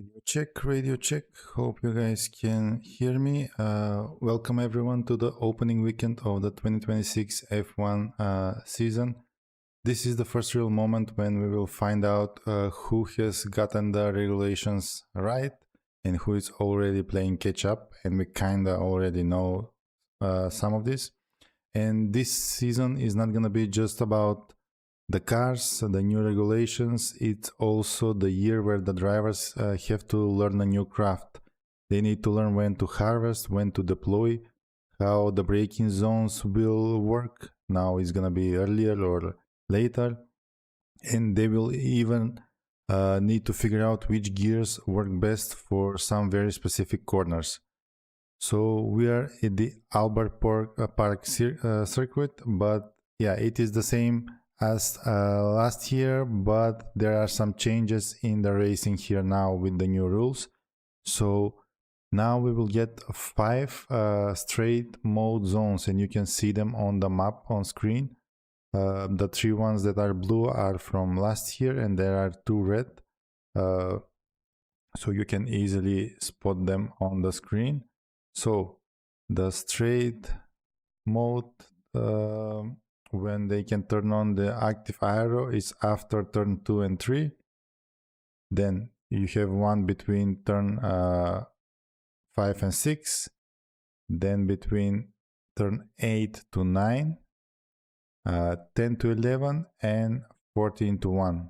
Radio check. Hope you guys can hear me. Welcome everyone to the opening weekend of the 2026 F1 season. This is the first real moment when we will find out who has gotten the regulations right and who is already playing catch up, and we kinda already know some of this. And this season is not gonna be just about the cars, the new regulations. It's also the year where the drivers have to learn a new craft. They need to learn when to harvest, when to deploy, how the braking zones will work. Now it's gonna be earlier or later, and they will even need to figure out which gears work best for some very specific corners. So we are at the Albert Park circuit, but yeah, it is the same as last year, but there are some changes in the racing here now with the new rules. So now we will get 5 straight mode zones, and you can see them on the map on screen. The 3 ones that are blue are from last year, and there are 2 red, so you can easily spot them on the screen. So the straight mode, when they can turn on the active aero, is after turn 2 and 3. Then you have one between turn 5 and 6, then between turn 8 to 9, 10 to 11, and 14 to 1.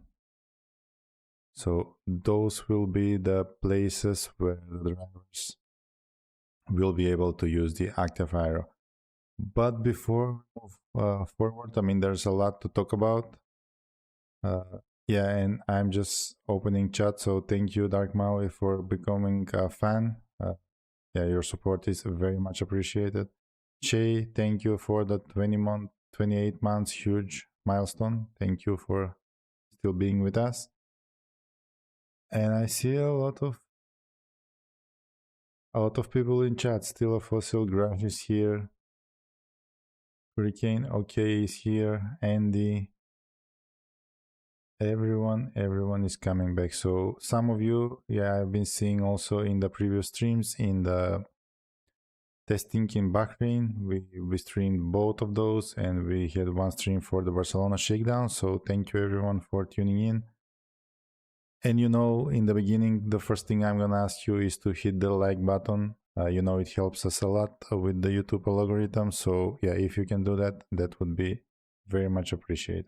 So those will be the places where the drivers will be able to use the active aero. But before we move forward, I mean, there's a lot to talk about. Yeah, and I'm just opening chat, so thank you, Dark Maui, for becoming a fan. Yeah, your support is very much appreciated. Che, thank you for the 28 months huge milestone. Thank you for still being with us. And I see a lot of people in chat. Still a Fossil, Grash is here. Hurricane, okay, is here. Andy. Everyone is coming back. So some of you, yeah, I've been seeing also in the previous streams, in the testing in Bahrain, we streamed both of those, and we had one stream for the Barcelona shakedown. So thank you everyone for tuning in. And you know, in the beginning, the first thing I'm gonna ask you is to hit the like button. You know, it helps us a lot with the YouTube algorithm. So yeah, if you can do that, that would be very much appreciated.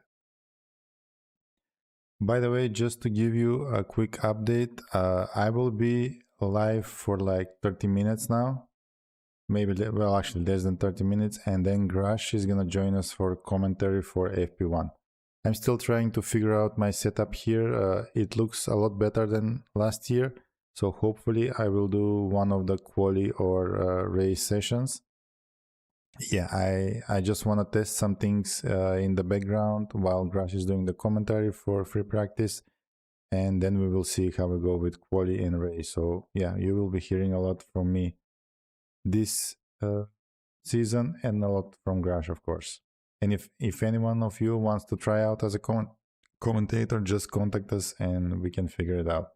By the way, just to give you a quick update, I will be live for like 30 minutes now. Maybe, well, actually less than 30 minutes. And then Grash is gonna join us for commentary for FP1. I'm still trying to figure out my setup here. It looks a lot better than last year. So hopefully I will do one of the quali or race sessions. Yeah, I just want to test some things in the background while Grash is doing the commentary for free practice. And then we will see how we go with quali and race. So yeah, you will be hearing a lot from me this season, and a lot from Grash, of course. And if any one of you wants to try out as a commentator, just contact us and we can figure it out.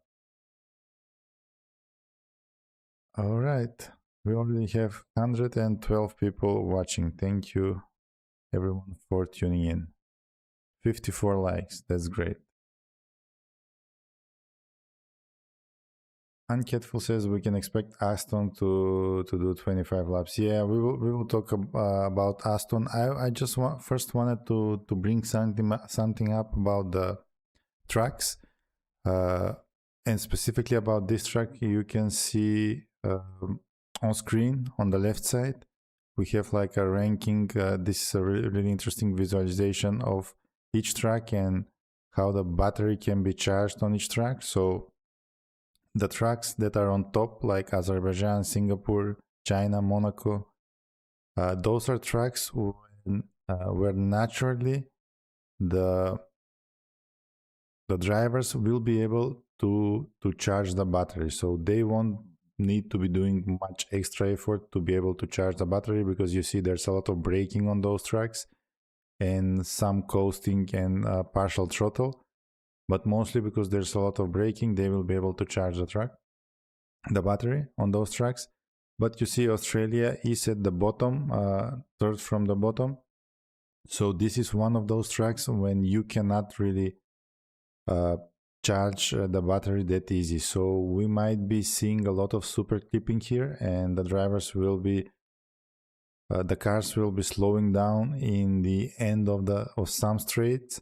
All right, we already have 112 people watching. Thank you everyone for tuning in. 54 likes, that's great. Uncatful says we can expect Aston to do 25 laps. Yeah, we will talk about Aston. I just first wanted to bring something up about the tracks, and specifically about this track. You can see on screen on the left side we have like a ranking. This is a really interesting visualization of each track and how the battery can be charged on each track. So the tracks that are on top, like Azerbaijan, Singapore, China, Monaco, those are tracks where naturally the drivers will be able to charge the battery. So they won't need to be doing much extra effort to be able to charge the battery, because you see there's a lot of braking on those tracks and some coasting and partial throttle. but mostly because there's a lot of braking, they will be able to charge the battery on those tracks. But you see, Australia is at the bottom, third from the bottom. So this is one of those tracks when you cannot really uh, charge the battery that easy. So we might be seeing a lot of super clipping here, and the drivers will be, the cars will be slowing down in the end of some straights,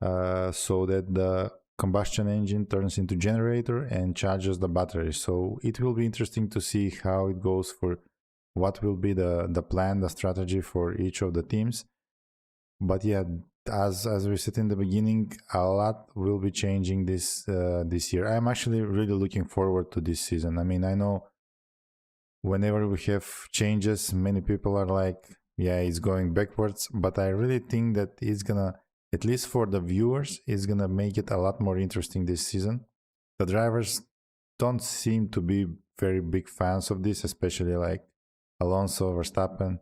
so that the combustion engine turns into generator and charges the battery. So it will be interesting to see how it goes, for what will be the plan, the strategy for each of the teams. But yeah, as we said in the beginning, a lot will be changing this year. I'm actually really looking forward to this season. I mean, I know whenever we have changes, many people are like, yeah, it's going backwards, but I really think that it's gonna, at least for the viewers, it's gonna make it a lot more interesting this season. The drivers don't seem to be very big fans of this, especially like Alonso, Verstappen.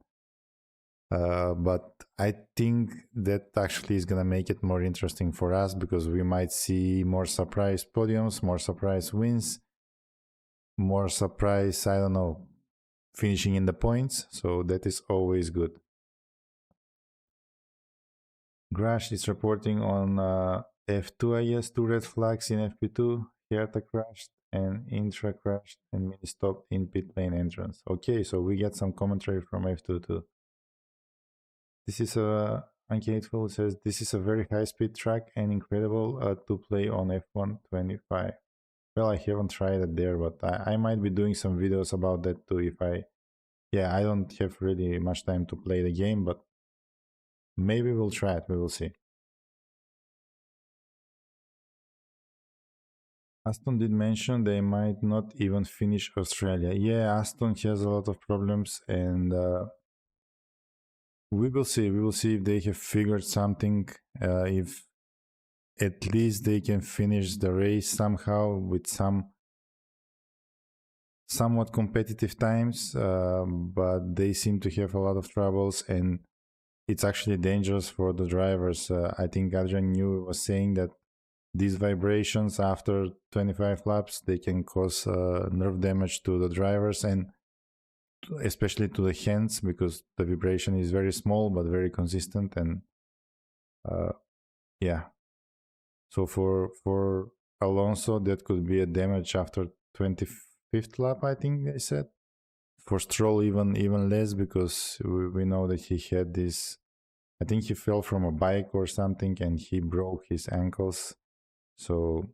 But I think that actually is gonna make it more interesting for us, because we might see more surprise podiums, more surprise wins, more surprise, I don't know, finishing in the points. So that is always good. Grash is reporting on F2, I guess, 2 red flags in FP2. Herta crashed and Intra crashed and Mini stopped in pit lane entrance. Okay, so we get some commentary from F2 too. This is a Uncaneful says this is a very high speed track and incredible to play on F1 25. Well, I haven't tried it there, but I might be doing some videos about that too. If I, yeah, I don't have really much time to play the game, but maybe we'll try it. We will see. Aston did mention they might not even finish Australia. Yeah, Aston has a lot of problems, and we will see. We will see if they have figured something. If at least they can finish the race somehow with some somewhat competitive times, but they seem to have a lot of troubles, and it's actually dangerous for the drivers. I think Adrian Newey was saying that these vibrations after 25 laps, they can cause nerve damage to the drivers, and especially to the hands, because the vibration is very small but very consistent. And yeah, so for Alonso, that could be a damage after 25th lap, I think they said. For Stroll, even less, because we know that he had this, I think he fell from a bike or something and he broke his ankles. So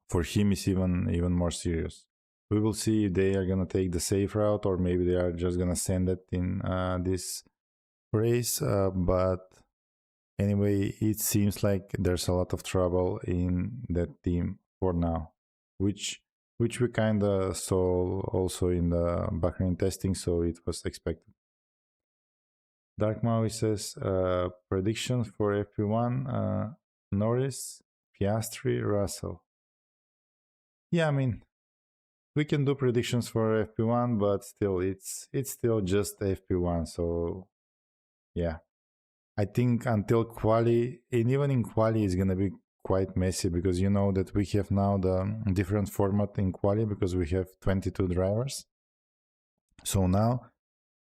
for him, it's even more serious. We will see if they are gonna take the safe route, or maybe they are just gonna send it in this race. But anyway, it seems like there's a lot of trouble in that team for now, which we kind of saw also in the Bahrain testing, so it was expected. Dark Maui says predictions for FP1: Norris, Piastri, Russell. Yeah, I mean, we can do predictions for FP1, but still, it's still just FP1. So yeah, I think until quali, and even in quali, is gonna be quite messy, because you know that we have now the different format in quali, because we have 22 drivers. So now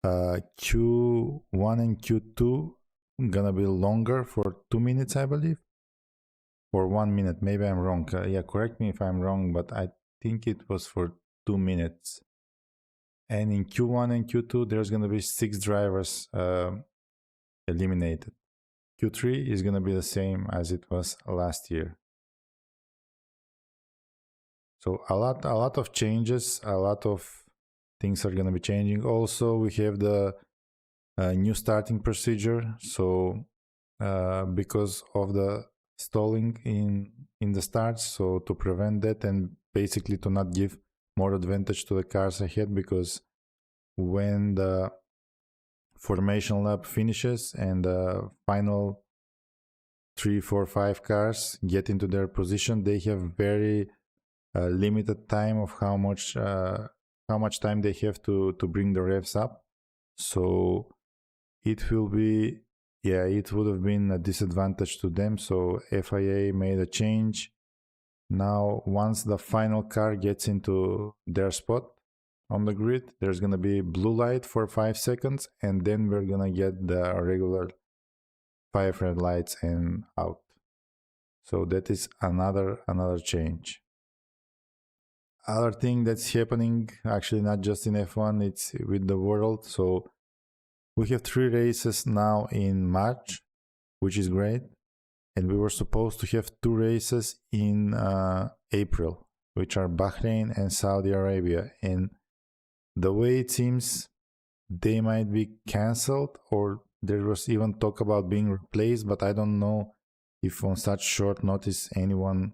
Q1 and Q2 gonna be longer for 2 minutes, I believe, or 1 minute. Maybe I'm wrong. Yeah, correct me if I'm wrong, but I think it was for 2 minutes. And in Q1 and Q2, there's gonna be 6 drivers eliminated. Q3 is gonna be the same as it was last year. So a lot of changes, a lot of things are gonna be changing. Also, we have the new starting procedure. So because of the stalling in the starts, so to prevent that, and basically to not give more advantage to the cars ahead, because when the formation lap finishes and the final 3, 4, 5 cars get into their position, they have very limited time of how much time they have to bring the revs up. So it will be yeah, it would have been a disadvantage to them. So FIA made a change. Now, once the final car gets into their spot on the grid, there's going to be blue light for 5 seconds, and then we're going to get the regular 5 red lights and out. So that is another change. Other thing that's happening, actually not just in F1, it's with the world. So we have 3 races now in March, which is great. And we were supposed to have 2 races in April, which are Bahrain and Saudi Arabia. And the way it seems, they might be cancelled, or there was even talk about being replaced, but I don't know if on such short notice anyone,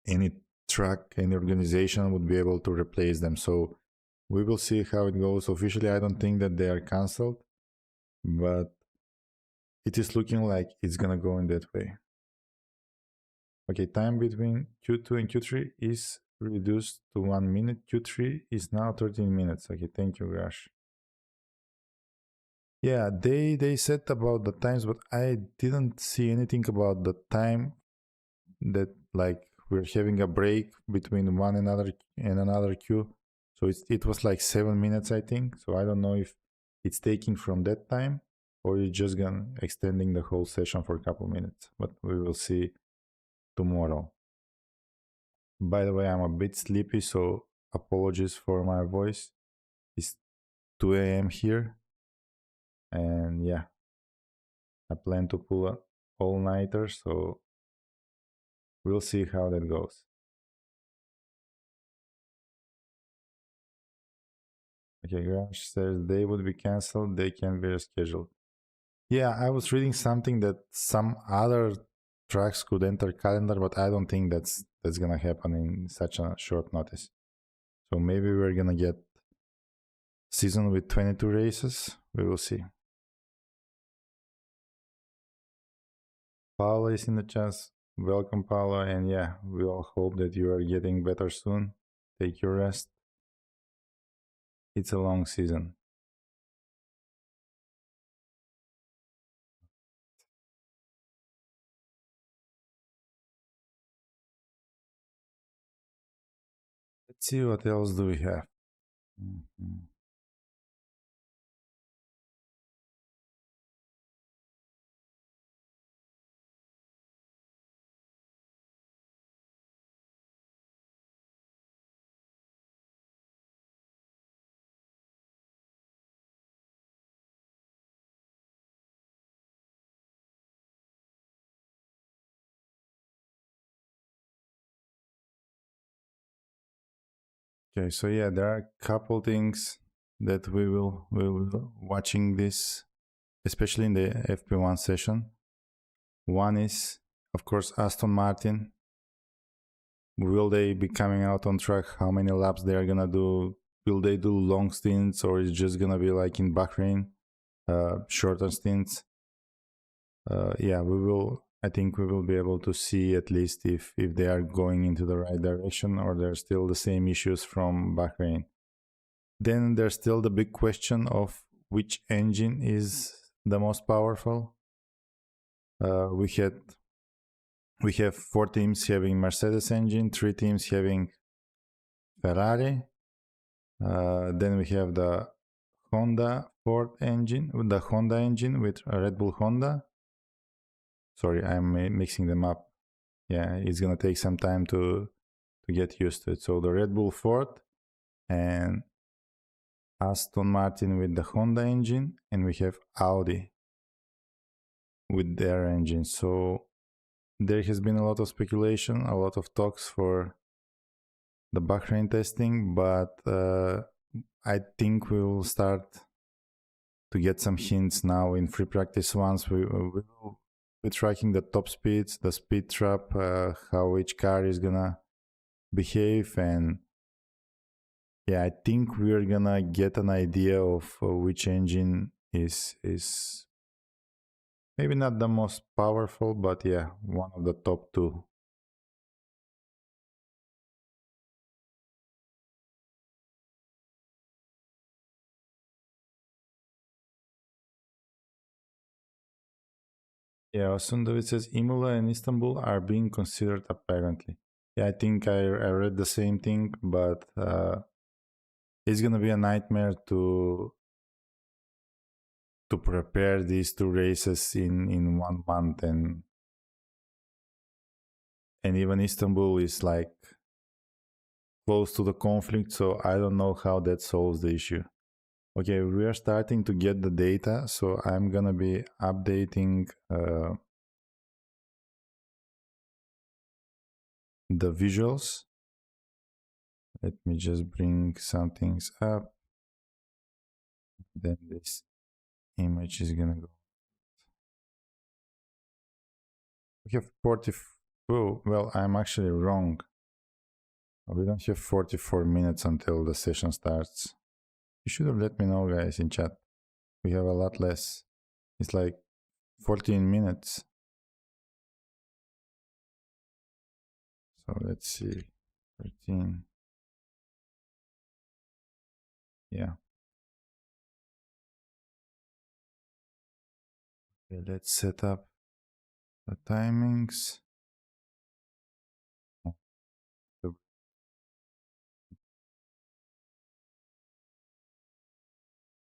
any track, any organization would be able to replace them. So we will see how it goes. Officially, I don't think that they are cancelled, but it is looking like it's gonna go in that way. Okay, time between Q2 and Q3 is reduced to 1 minute. Q3 is now 13 minutes. Okay, thank you, Gash. Yeah, they said about the times, but I didn't see anything about the time that like we're having a break between one another and another queue. So it was like 7 minutes, I think. So I don't know if it's taking from that time or it's just gonna extending the whole session for a couple minutes. But we will see tomorrow. By the way, I'm a bit sleepy, so apologies for my voice. It's 2 a.m. here. And yeah, I plan to pull an all-nighter, so we'll see how that goes. Okay, Grash says they would be cancelled, they can be rescheduled. Yeah, I was reading something that some other tracks could enter calendar, but I don't think that's gonna happen in such a short notice. So maybe we're gonna get season with 22 races. We will see. Paula is in the chat. Welcome, Paula, and yeah, we all hope that you are getting better soon. Take your rest. It's a long season. Let's see what else do we have. Okay, so yeah, there are a couple things that we will watching this, especially in the FP1 session. One is, of course, Aston Martin. Will they be coming out on track? How many laps they are gonna do? Will they do long stints, or is it just gonna be like in Bahrain, shorter stints? Yeah, we will. I think we will be able to see at least if they are going into the right direction, or there's still the same issues from Bahrain. Then there's still the big question of which engine is the most powerful. We have 4 teams having Mercedes engine, 3 teams having Ferrari. Then we have the Honda Ford engine, the Honda engine with Red Bull Honda. Sorry, I'm mixing them up. Yeah, it's gonna take some time to get used to it. So the Red Bull Ford and Aston Martin with the Honda engine, and we have Audi with their engine. So there has been a lot of speculation, a lot of talks for the Bahrain testing, but I think we will start to get some hints now in free practice once we will be tracking the top speeds, the speed trap, how each car is gonna behave, and yeah, I think we're gonna get an idea of which engine is maybe not the most powerful, but yeah, one of the top 2. Yeah, Osundovit says Imola and Istanbul are being considered apparently. Yeah, I think I read the same thing, but it's gonna be a nightmare to prepare these two races in 1 month, and even Istanbul is like close to the conflict, so I don't know how that solves the issue. Okay, we are starting to get the data, so I'm gonna be updating the visuals. Let me just bring some things up. Then this image is gonna go. We have 44. Oh, well, I'm actually wrong. We don't have 44 minutes until the session starts. You should have let me know, guys, in chat. We have a lot less. It's like 14 minutes. So let's see. 13. Yeah. Okay, let's set up the timings.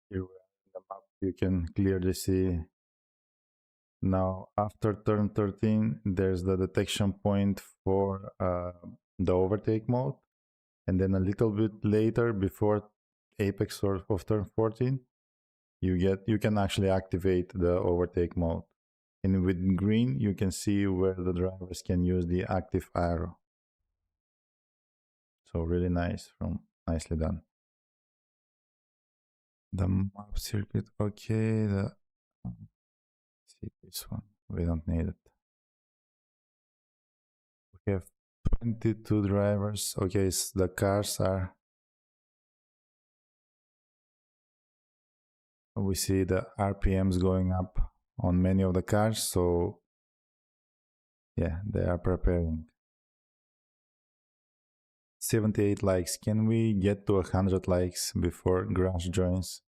Here we are in the map. You can clearly see now after turn 13, there's the detection point for the overtake mode. And then a little bit later, before apex of turn 14, you can actually activate the overtake mode. And with green, you can see where the drivers can use the active arrow. So really nice, nicely done. The map circuit, okay. See this one, we don't need it. We have 22 drivers. Okay, so the cars are. We see the RPMs going up on many of the cars, so yeah, they are preparing. 78 likes. Can we get to 100 likes before Grash joins?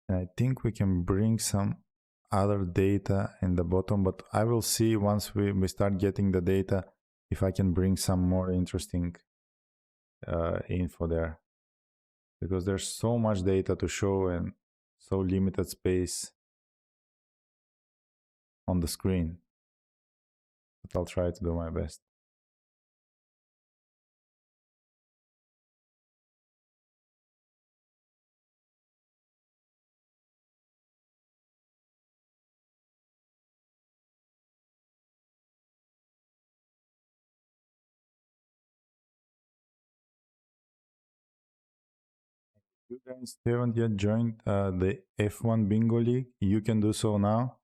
And I think we can bring some other data in the bottom, but I will see once we start getting the data if I can bring some more interesting info there, because there's so much data to show and so limited space on the screen. But I'll try to do my best. You guys haven't yet joined the F1 Bingo League, you can do so now.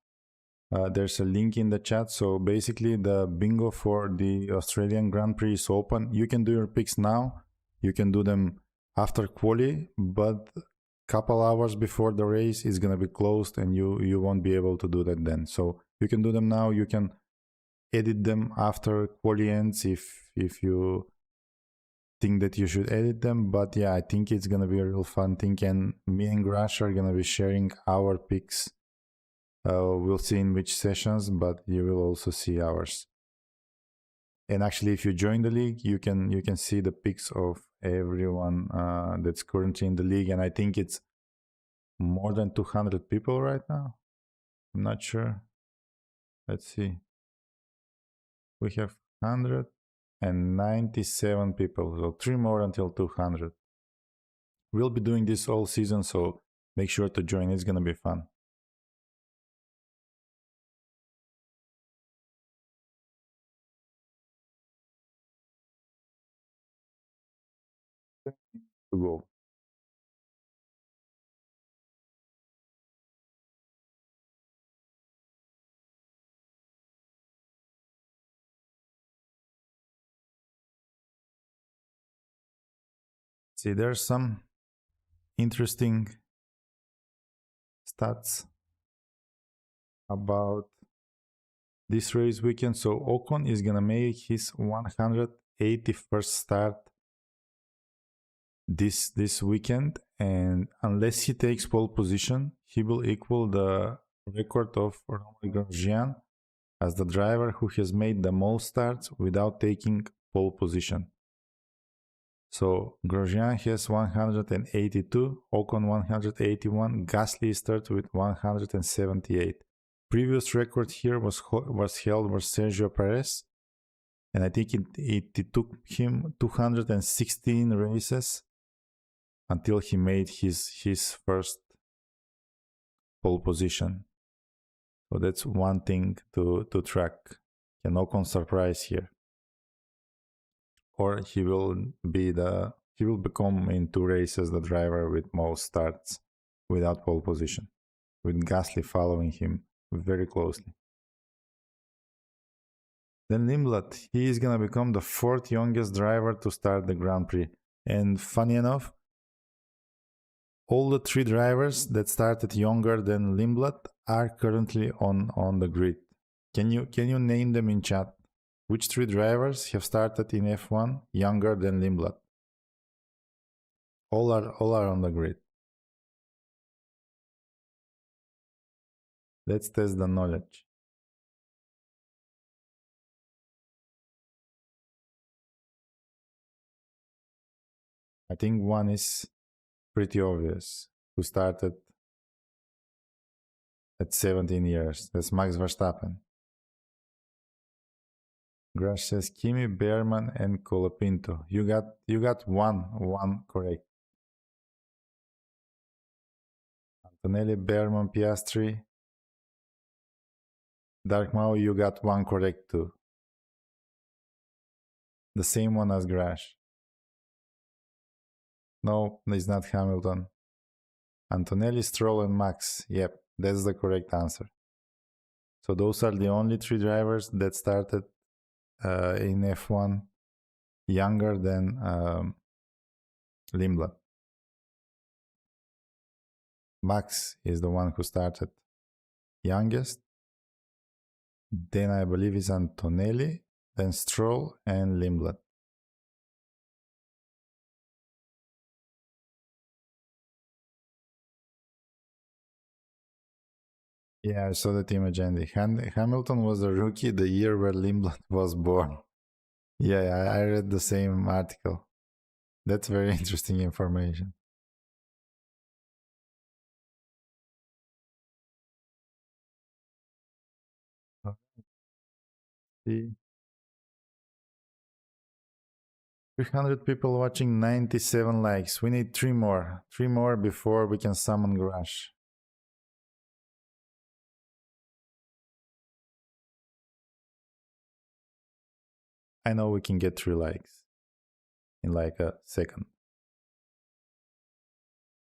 There's a link in the chat. So basically the bingo for the Australian Grand Prix is open. You can do your picks now. You can do them after quali, but couple hours before the race is going to be closed and you won't be able to do that then. So you can do them now. You can edit them after quali ends if you think that you should edit them. But yeah, I think it's going to be a real fun thing, and me and Grash are going to be sharing our picks. We'll see in which sessions, but you will also see ours. And actually, if you join the league, you can see the picks of everyone that's currently in the league, and I think it's more than 200 people right now. I'm not sure. Let's see. We have 197 people, so 3 more until 200. We'll be doing this all season, so make sure to join. It's gonna be fun. To go. See, there's some interesting stats about this race weekend. So Ocon is gonna make his 181st start this weekend, and unless he takes pole position, he will equal the record of Romain Grosjean as the driver who has made the most starts without taking pole position. So Grosjean has 182, Ocon 181, Gasly starts with 178. Previous record here was held by Sergio Perez, and I think it took him 216 races until he made his first pole position. So that's one thing to track. Can Ocon surprise here, or he will become in 2 races the driver with most starts without pole position, with Gasly following him very closely. Then Limblad, he is gonna become the 4th youngest driver to start the Grand Prix. And funny enough, all the 3 drivers that started younger than Limblad are currently on the grid. Can you name them in chat? Which 3 drivers have started in F1 younger than Limblad? All are on the grid. Let's test the knowledge. I think one is pretty obvious, who started at 17 years. That's Max Verstappen. Grash says Kimi, Behrman, and Colapinto. You got one correct. Antonelli, Behrman, Piastri. Dark Mao, you got one correct too. The same one as Grash. No, it's not Hamilton. Antonelli, Stroll, and Max. Yep, that's the correct answer. So those are the only 3 drivers that started in F1 younger than Limblad. Max is the one who started youngest. Then I believe it's Antonelli, then Stroll, and Limblad. Yeah, I saw that image, Andy. Hamilton was a rookie the year where Limblad was born. Yeah, I read the same article. That's very interesting information. See, 300 people watching, 97 likes. We need 3 more. 3 more before we can summon Grash. I know we can get 3 likes in like a second.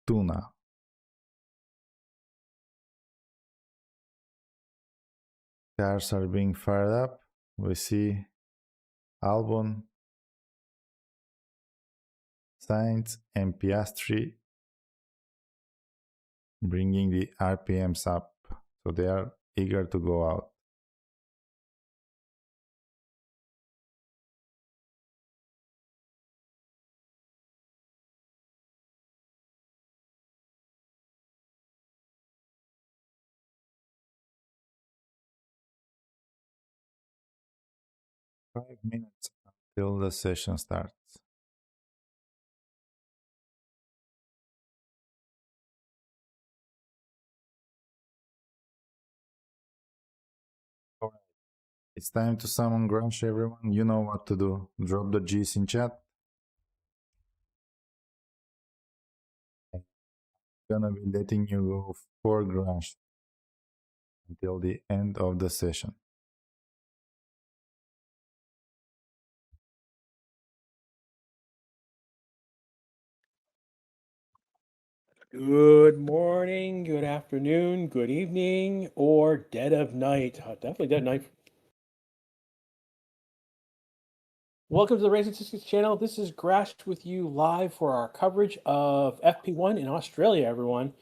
2 now. Cars are being fired up. We see Albon, Sainz, and Piastri bringing the RPMs up. So they are eager to go out. Five minutes until the session starts. Alright. It's time to summon Grunge, everyone. You know what to do. Drop the G's in chat. I'm gonna be letting you go for Grunge until the end of the session. Good morning, good afternoon, good evening, or dead of night. Definitely dead of night. Welcome to the Racing Statistics channel. This is Grash with you live for our coverage of FP1 in Australia, everyone.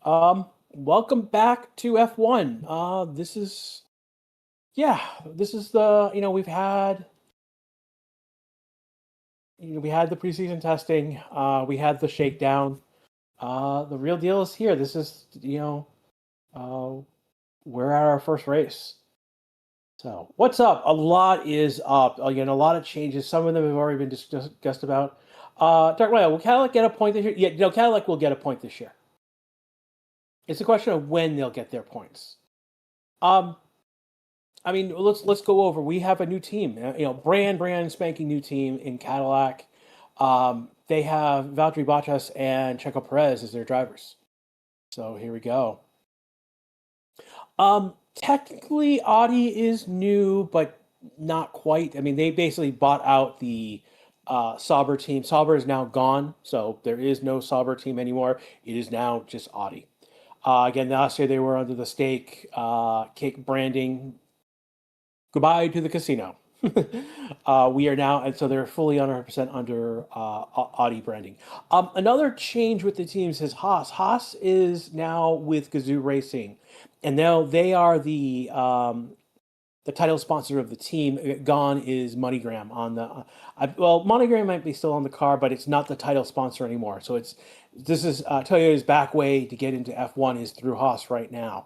Welcome back to F1. This is the, we've had, we had the preseason testing. We had the shakedown. The real deal is here. This is, we're at our first race. So what's up? A lot is up. Again, a lot of changes. Some of them have already been discussed about. Dark Mayo, will Cadillac get a point this year? Yeah, Cadillac will get a point this year. It's a question of when they'll get their points. I mean, let's go over. We have a new team, brand spanking new team in Cadillac. They have Valtteri Bottas and Checo Perez as their drivers. So here we go. Technically, Audi is new, but not quite. I mean, they basically bought out the Sauber team. Sauber is now gone, so there is no Sauber team anymore. It is now just Audi. Again, last year they were under the stake cake branding. Goodbye to the casino. We are now, and so they're fully 100% under Audi branding. Another change with the teams is Haas. Haas is now with Gazoo Racing, and now they are the title sponsor of the team. Gone is MoneyGram on the. MoneyGram might be still on the car, but it's not the title sponsor anymore. So this is Toyota's back way to get into F1 is through Haas right now.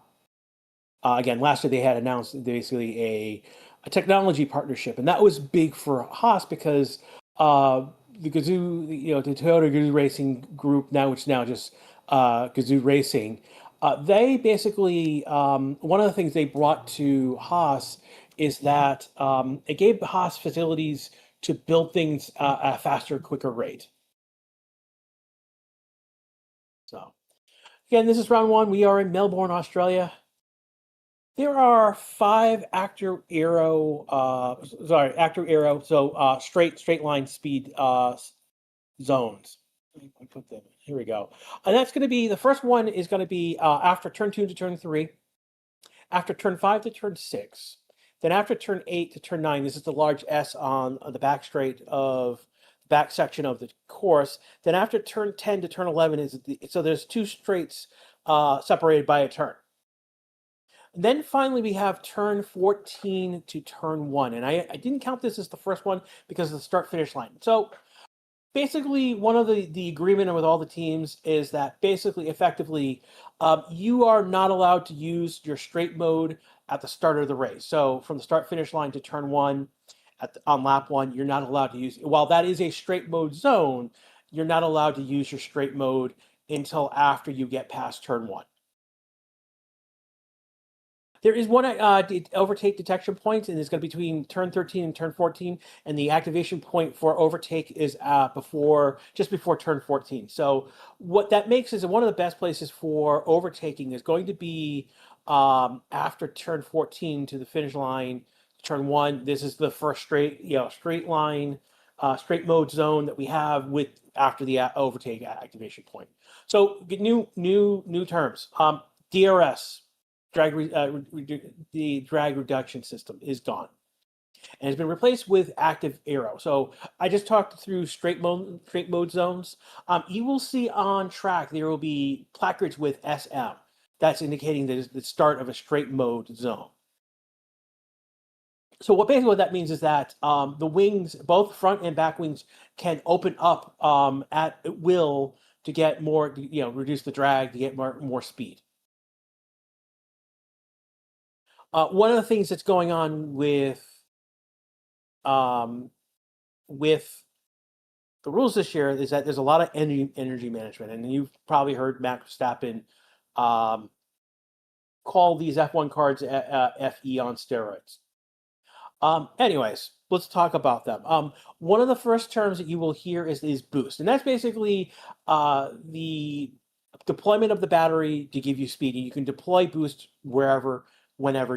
Again, last year they had announced basically a technology partnership, and that was big for Haas because the Gazoo, the Toyota Gazoo Racing Group now, which is now just Gazoo Racing, they basically one of the things they brought to Haas is that it gave Haas facilities to build things at a faster, quicker rate. So, again, this is round one. We are in Melbourne, Australia. There are 5 active aero, so straight line speed zones. I put them. Here we go. And that's going to be, the first one is going to be after turn 2 to turn 3, after turn 5 to turn 6, then after turn 8 to turn 9. This is the large S on the back straight of back section of the course. Then after turn 10 to turn 11 so there's 2 straights separated by a turn. And then finally, we have turn 14 to turn 1. And I didn't count this as the first one because of the start-finish line. So basically, one of the agreement with all the teams is that basically, effectively, you are not allowed to use your straight mode at the start of the race. So from the start-finish line to turn 1 on lap 1, you're not allowed to use, while that is a straight mode zone, you're not allowed to use your straight mode until after you get past turn 1. There is one overtake detection point, and it's going to be between turn 13 and turn 14, and the activation point for overtake is just before turn 14. So what that makes is one of the best places for overtaking is going to be after turn 14 to the finish line, turn 1. This is the first straight line, straight mode zone that we have after the overtake activation point. So new terms. DRS. The drag reduction system is gone and has been replaced with active aero. So I just talked through straight mode zones. You will see on track there will be placards with SM. That's indicating the start of a straight mode zone. So what that means is that the wings, both front and back wings, can open up at will to get more, reduce the drag to get more speed. One of the things that's going on with the rules this year is that there's a lot of energy management, and you've probably heard Max Verstappen call these F1 cards FE on steroids. Anyways, let's talk about them. One of the first terms that you will hear is boost, and that's basically the deployment of the battery to give you speed. You can deploy boost whenever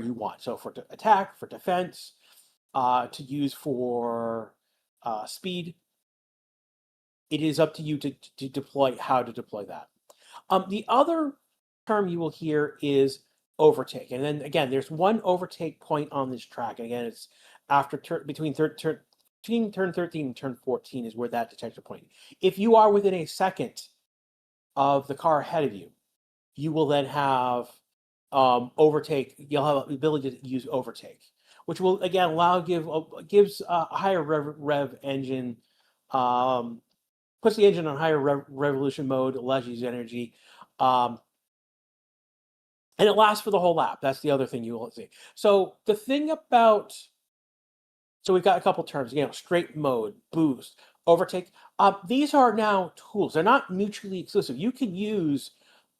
you want. So for attack, for defense, to use for speed, it is up to you to deploy how to deploy that. The other term you will hear is overtake, and then again, there's one overtake point on this track, and again, it's after between turn 13 and turn 14 is where that detection point. If you are within a second of the car ahead of you, you will then have overtake. You'll have the ability to use overtake, which will again gives a higher rev engine Puts the engine on higher revolution mode, allows you to use energy. And it lasts for the whole lap. That's the other thing you will see. So the thing about, so we've got a couple terms, straight mode, boost, overtake. These are now tools. They're not mutually exclusive. You can use,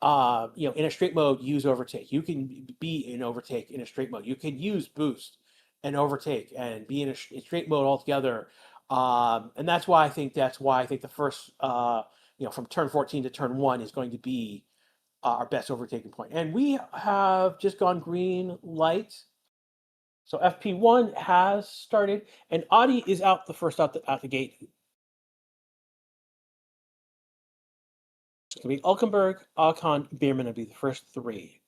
in a straight mode, use overtake. You can be in overtake in a straight mode. You can use boost and overtake and be in a straight mode altogether. And that's why I think the first, from turn 14 to turn 1 is going to be our best overtaking point. And we have just gone green light. So FP1 has started, and Audi is out the first out the gate. It's going to be Hulkenberg, Ocon, Bierman will be the first three.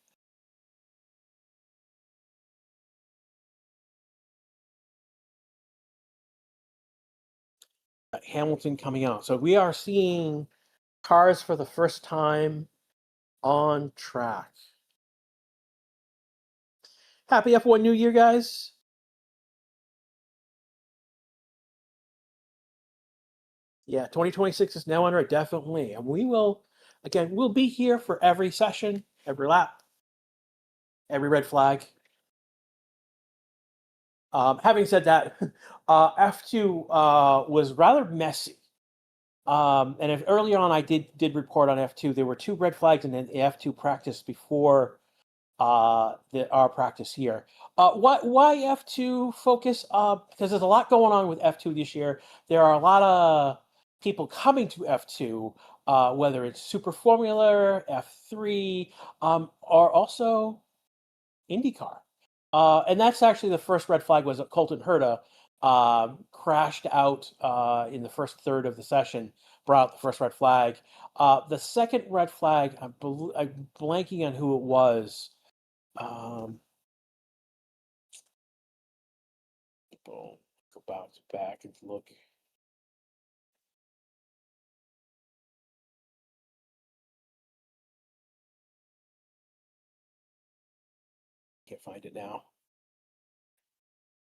Hamilton coming out. So we are seeing cars for the first time on track. Happy F1 New Year, guys. Yeah, 2026 is now under it, definitely. And we will, again, we'll be here for every session, every lap, every red flag. Having said that, F2 was rather messy. And if earlier on I did report on F2, there were 2 red flags and then the F2 practice before our practice here. Why F2 focus? Because there's a lot going on with F2 this year. There are a lot of people coming to F2, whether it's Super Formula, F3, or also IndyCar. And that's actually the first red flag was that Colton Herta crashed out in the first third of the session, brought out the first red flag. The second red flag, I'm blanking on who it was. Go back and look. Can't find it now.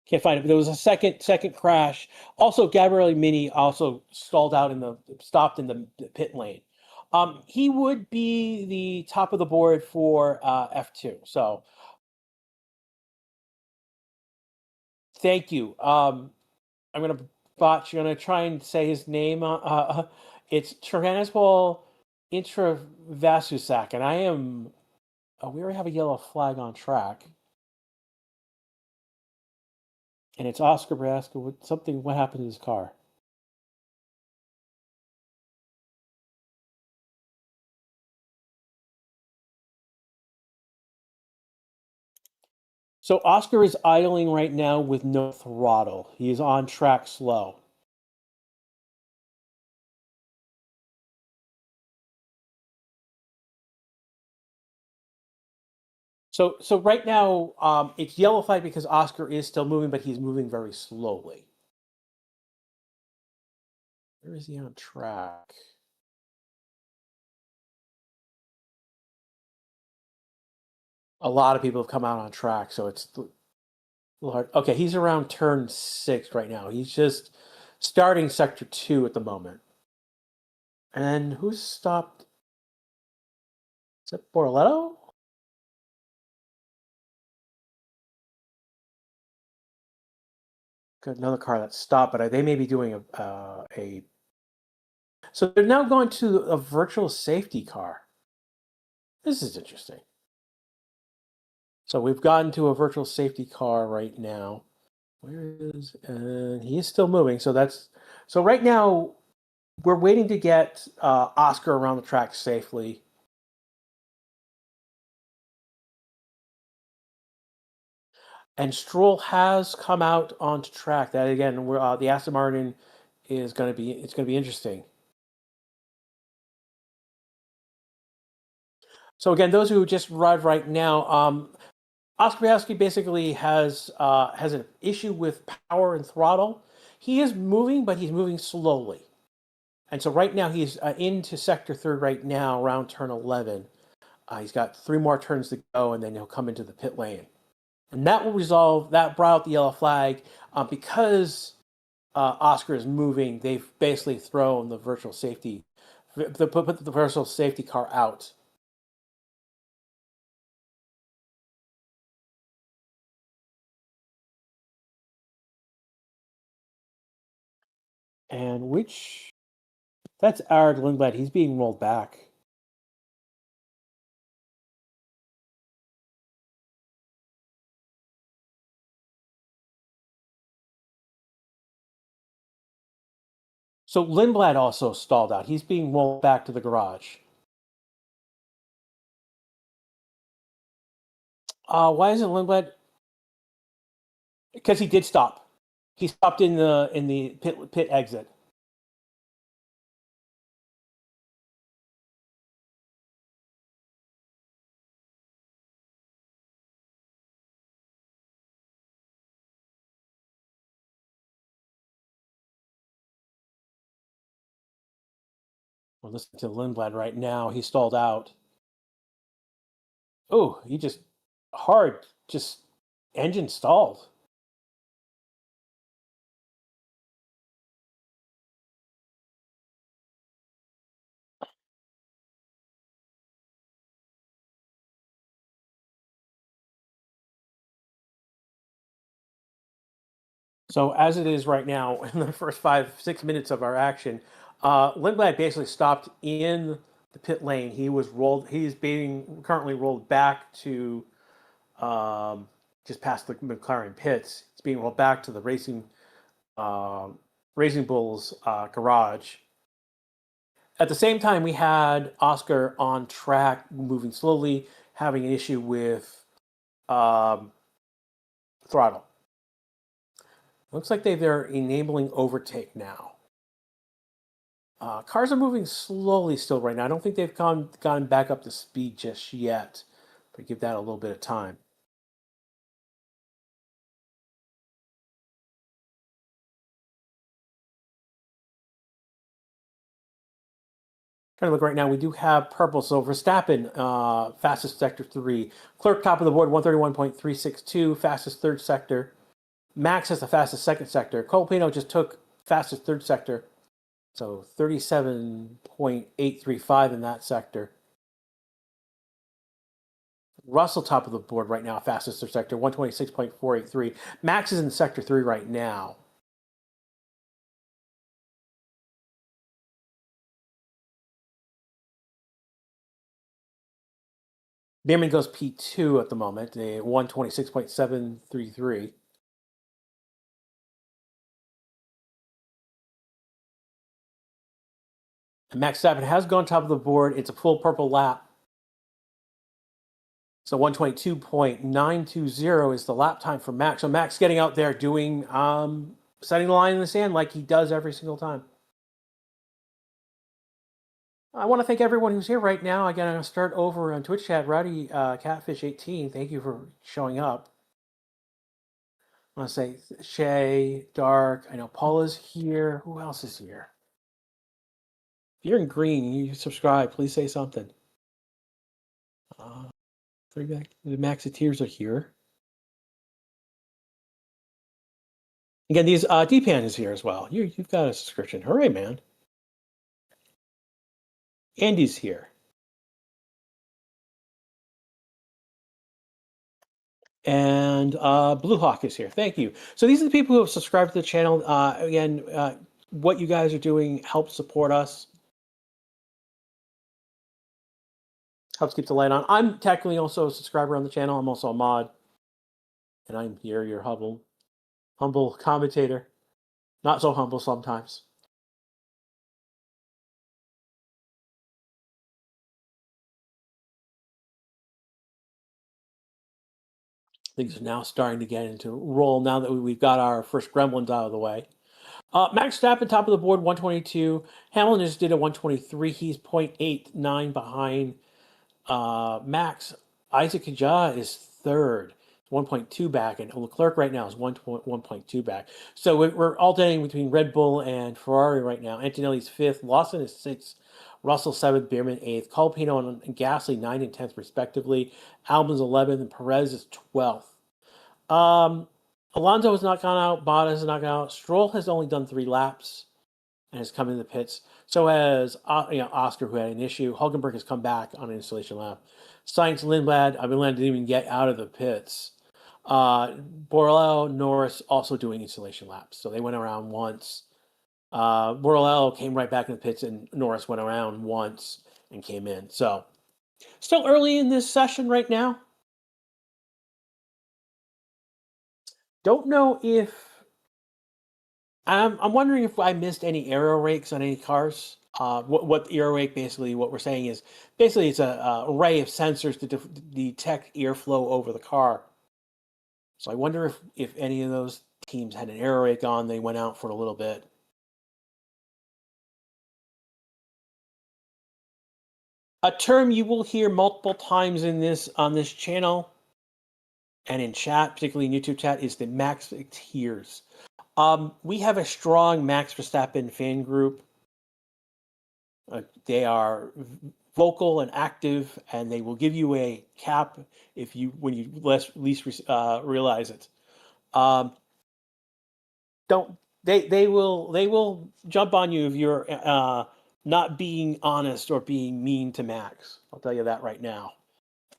Can't find it. But there was a second crash. Also, Gabriele Mini also stopped in the pit lane. He would be the top of the board for F2. So thank you. I'm gonna botch. I'm gonna try and say his name. It's Transpol Intravasusak, and I am. We already have a yellow flag on track. And it's Oscar Braska. What happened to his car? So Oscar is idling right now with no throttle. He is on track slow. So right now, it's yellow flag because Oscar is still moving, but he's moving very slowly. Where is he on track? A lot of people have come out on track, so it's a little hard. Okay, he's around turn 6 right now. He's just starting sector 2 at the moment. And then who's stopped? Is it Borletto? Got another car that stopped, but they may be doing a. So they're now going to a virtual safety car. This is interesting. So we've gotten to a virtual safety car right now. Where is? He is still moving. So right now we're waiting to get Oscar around the track safely. And Stroll has come out onto track. That again, the Aston Martin is going to be. It's going to be interesting. So again, those who just arrived right now, Oscar Piastri basically has an issue with power and throttle. He is moving, but he's moving slowly. And so right now he's into sector 3 right now, around turn 11. He's got 3 more turns to go, and then he'll come into the pit lane. And that will resolve, that brought out the yellow flag because Oscar is moving, they've basically thrown the virtual safety, put the virtual safety car out. And that's Ard Lindblad. He's being rolled back. So Lindblad also stalled out. He's being rolled back to the garage. Why isn't Lindblad? Because he did stop. He stopped in the pit exit. We're listening to Lindblad right now. He stalled out. Oh, he just engine stalled. So as it is right now, in the first 5-6 minutes of our action, Lindblad basically stopped in the pit lane. He's being currently rolled back to just past the McLaren pits. It's being rolled back to the Racing Bulls garage. At the same time, we had Oscar on track, moving slowly, having an issue with throttle. Looks like they're enabling overtake now. Cars are moving slowly still right now. I don't think they've gone back up to speed just yet, but give that a little bit of time. Trying to look right now, we do have purple. So Verstappen, fastest sector 3. Clerk, top of the board, 131.362, fastest third sector. Max has the fastest second sector. Colpino just took fastest third sector, so 37.835 in that sector. Russell, top of the board right now, fastest third sector, 126.483. Max is in sector 3 right now. Bierman goes P2 at the moment, 126.733. And Max Verstappen has gone top of the board. It's a full purple lap. So 122.920 is the lap time for Max. So Max getting out there doing, setting the line in the sand like he does every single time. I want to thank everyone who's here right now. Again, I'm going to start over on Twitch chat. Rowdy Catfish18, thank you for showing up. I want to say Shay, Dark. I know Paula's here. Who else is here? If you're in green, you subscribe. Please say something. The Maxiteers are here. Again, these D-Pan is here as well. You've got a subscription. Hooray, man. Andy's here. And Blue Hawk is here. Thank you. So these are the people who have subscribed to the channel. Again, what you guys are doing helps support us. Helps keep the light on. I'm technically also a subscriber on the channel. I'm also a mod. And I'm here, your humble commentator. Not so humble sometimes. Things are now starting to get into roll now that we've got our first gremlins out of the way. Max Verstappen, top of the board, 122. Hamilton just did a 123. He's 0.89 behind Max. Isaac Kajah is third, 1.2 back, and Leclerc right now is 1.2 back. So we're alternating between Red Bull and Ferrari right now. Antonelli's fifth, Lawson is sixth, Russell seventh, Bierman eighth, Colpino and Gasly 9th and 10th respectively. Albon's 11th, and Perez is 12th. Alonso has not gone out. Bottas has not gone out. Stroll has only done 3 laps and has come in the pits. So has Oscar, who had an issue. Hulkenberg has come back on an installation lap. Sainz, Lindblad, Lindblad didn't even get out of the pits. Borrello, Norris also doing installation laps. So they went around once. Borrello came right back in the pits, and Norris went around once and came in. So still early in this session right now. Don't know if I'm wondering if I missed any aero rakes on any cars. What the aero rake basically, what we're saying is basically it's a array of sensors to detect airflow over the car. So I wonder if any of those teams had an aero rake on, they went out for a little bit. A term you will hear multiple times on this channel and in chat, particularly in YouTube chat, is the Max tiers. We have a strong Max Verstappen fan group. They are vocal and active, and they will give you a cap when you least realize it. Don't they will jump on you if you're not being honest or being mean to Max. I'll tell you that right now.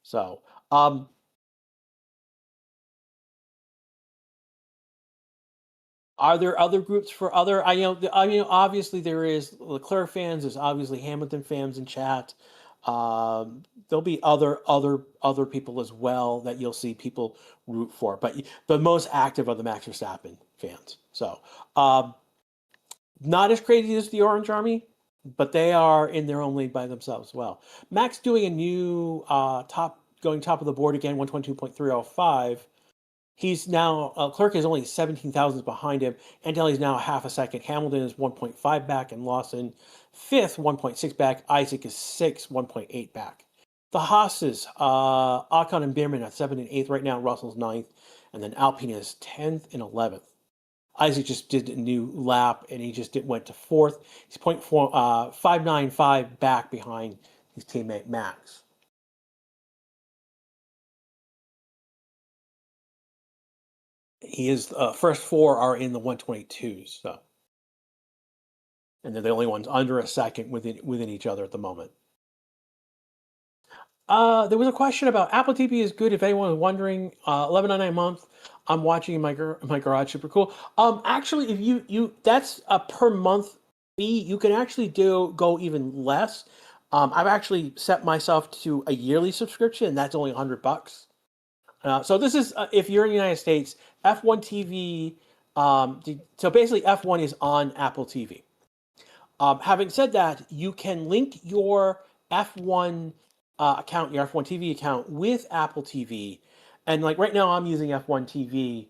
So are there other groups for other? Obviously there is Leclerc fans. There's obviously Hamilton fans in chat. There'll be other people as well that you'll see people root for, but the most active are the Max Verstappen fans. So, not as crazy as the Orange Army, but they are in their own league by themselves as well. Max doing a new going top of the board again, 122.305. He's now Clerk is only 17 thousandths behind him. Antelli's now half a second. Hamilton is 1.5 back, and Lawson fifth, 1.6 back. Isaac is sixth, 1.8 back. The Haas's, Ocon and Bierman at 7th and 8th right now. Russell's 9th, and then Alpine is 10th and 11th. Isaac just did a new lap, and he just went to 4th. He's 595 back behind his teammate Max. He is first 4 are in the 122s, so, and they're the only ones under a second within each other at the moment. There was a question about Apple TV is good if anyone was wondering. $11.99 a month. I'm watching in my garage. Super cool. Actually, if you that's a per month fee. You can actually go even less. I've actually set myself to a yearly subscription, and that's only $100. So this is if you're in the United States, F1 TV. So basically, F1 is on Apple TV. Having said that, you can link your F1 account, your F1 TV account with Apple TV. And like right now, I'm using F1 TV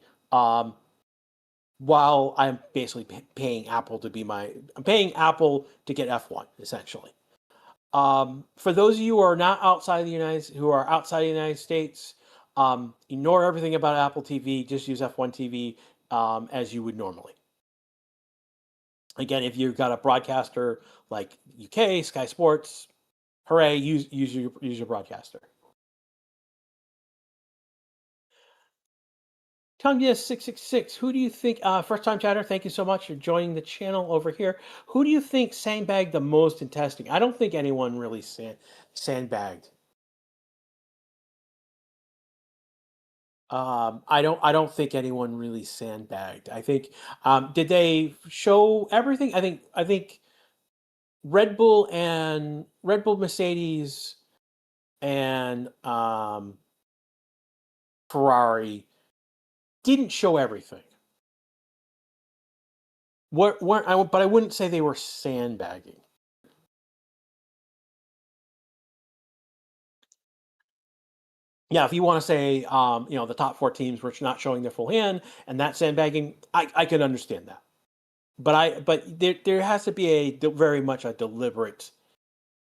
while I'm basically paying Apple I'm paying Apple to get F1 essentially. For those of you who are not outside the United States, ignore everything about Apple TV. Just use F1 TV as you would normally. Again, if you've got a broadcaster like UK, Sky Sports, hooray, use your broadcaster. Tongia666, who do you think, first time chatter, thank you so much for joining the channel over here. Who do you think sandbagged the most in testing? I don't think anyone really sandbagged. I don't think anyone really sandbagged. I think did they show everything? I think Red Bull, Mercedes, and Ferrari didn't show everything. But I wouldn't say they were sandbagging. Yeah, if you want to say, the top 4 teams were not showing their full hand, and that's sandbagging, I can understand that. But there has to be very much a deliberate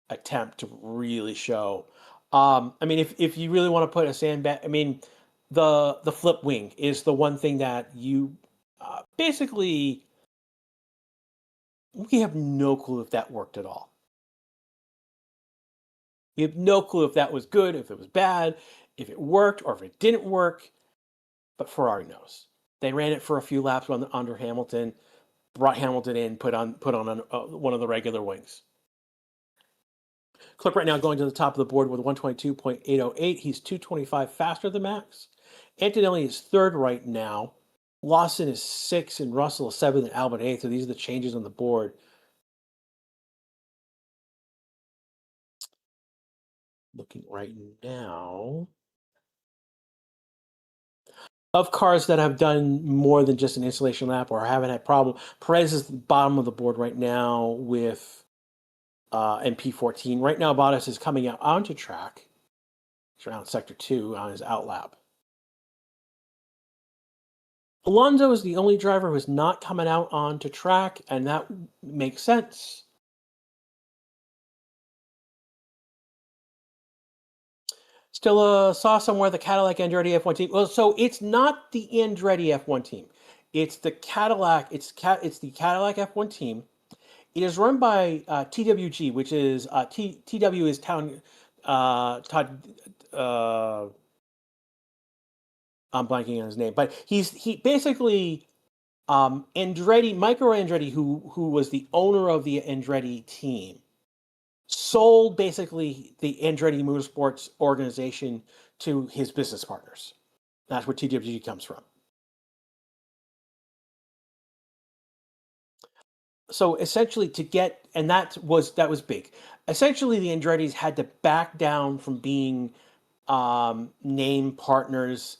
attempt to really show. If you really want to put a sandbag, the flip wing is the one thing that you basically we have no clue if that worked at all. We have no clue if that was good, if it was bad, if it worked, or if it didn't work. But Ferrari knows. They ran it for a few laps under Hamilton, brought Hamilton in, put on one of the regular wings. Clip right now going to the top of the board with 122.808. He's 225 faster than Max. Antonelli is third right now. Lawson is 6th, and Russell is 7th, and Albon 8th. So these are the changes on the board. Looking right now. Of cars that have done more than just an installation lap or haven't had problem, Perez is the bottom of the board right now with MP14. Right now, Bottas is coming out onto track. He's around sector 2 on his out lap. Alonso is the only driver who is not coming out onto track, and that makes sense. Still saw somewhere the Cadillac Andretti F1 team. Well, so it's not the Andretti F1 team. It's the Cadillac. It's the Cadillac F1 team. It is run by TWG, which is TW is Town. Todd. I'm blanking on his name, but he basically Andretti, Micro Andretti, who was the owner of the Andretti team, sold basically the Andretti Motorsports organization to his business partners. That's where TWG comes from. So essentially, that was big. Essentially, the Andrettis had to back down from being name partners.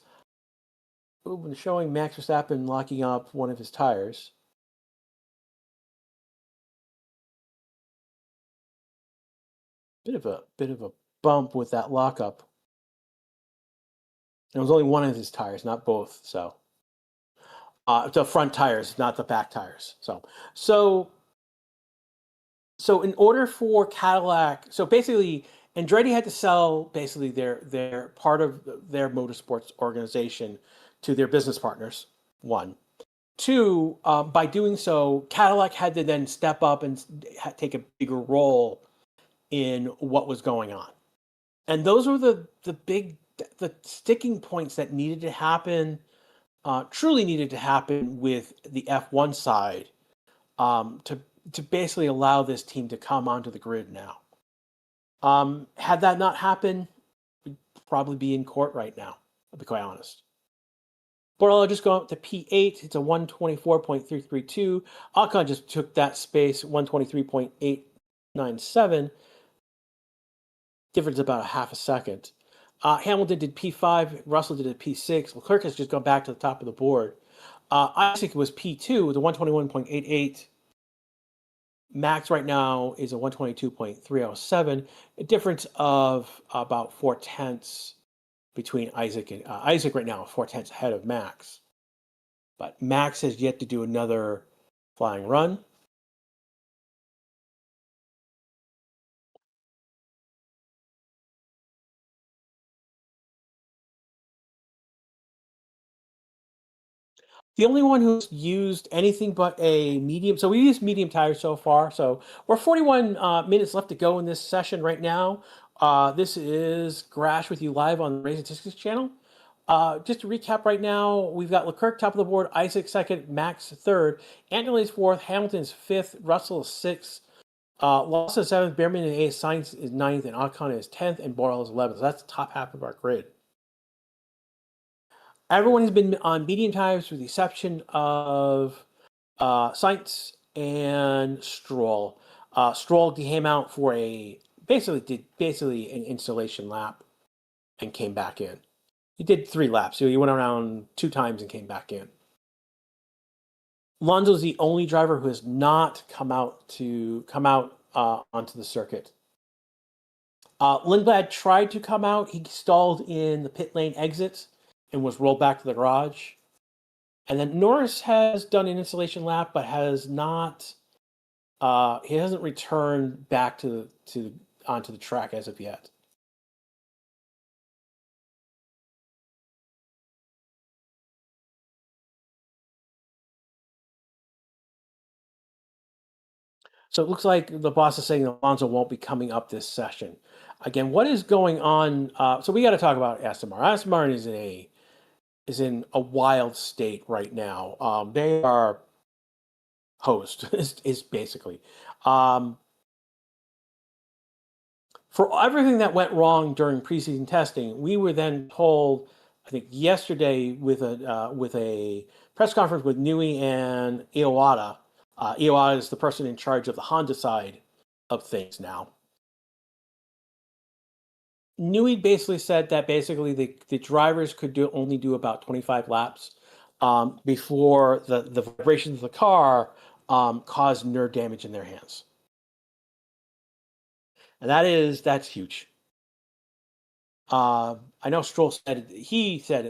Ooh, showing Max Verstappen locking up one of his tires. Bit of a bump with that lockup. It was only one of his tires, not both. So the front tires, not the back tires. So in order for Cadillac, so basically Andretti had to sell basically their part of their motorsports organization to their business partners. One. Two, by doing so, Cadillac had to then step up and take a bigger role in what was going on. And those were the sticking points that needed to happen, truly needed to happen with the F1 side to basically allow this team to come onto the grid now. Had that not happened, we'd probably be in court right now, I'll be quite honest. Borrello just going up to P8. It's a 124.332. Ocon just took that space, 123.897. Difference about a half a second. Hamilton did P5. Russell did a P6. Leclerc has just gone back to the top of the board. Isaac was P2 with a 121.88. Max right now is a 122.307. A difference of about 0.4 between Isaac and Isaac right now, 0.4 ahead of Max. But Max has yet to do another flying run. The only one who's used anything but a medium, so we used medium tires so far. So we're 41 minutes left to go in this session right now. This is Grash with you live on the Racing Statistics channel. Just to recap right now, we've got Leclerc top of the board, Isaac second, Max third, Antonelli's fourth, Hamilton's fifth, Russell is sixth, Lawson is seventh, Behrman is eighth, Sainz is ninth, and Ocon is 10th, and Borrell is 11th. So that's the top half of our grid. Everyone has been on medium tires with the exception of Sainz and Stroll. Stroll came out for basically an installation lap and came back in. He did 3 laps. So he went around 2 times and came back in. Alonso is the only driver who has not come out onto the circuit. Lindblad tried to come out. He stalled in the pit lane exit and was rolled back to the garage. And then Norris has done an installation lap, but has not. He hasn't returned back onto the track as of yet. So it looks like the boss is saying Alonso won't be coming up this session. Again, what is going on? So we got to talk about Aston Martin. Aston Martin is is in a wild state right now. They are hosed, is basically. For everything that went wrong during preseason testing, we were then told, I think yesterday with a press conference with Nui and Iwata. Iwata is the person in charge of the Honda side of things now. Nui basically said that basically the drivers could only do about 25 laps before the vibrations of the car caused nerve damage in their hands. And that's huge. I know Stroll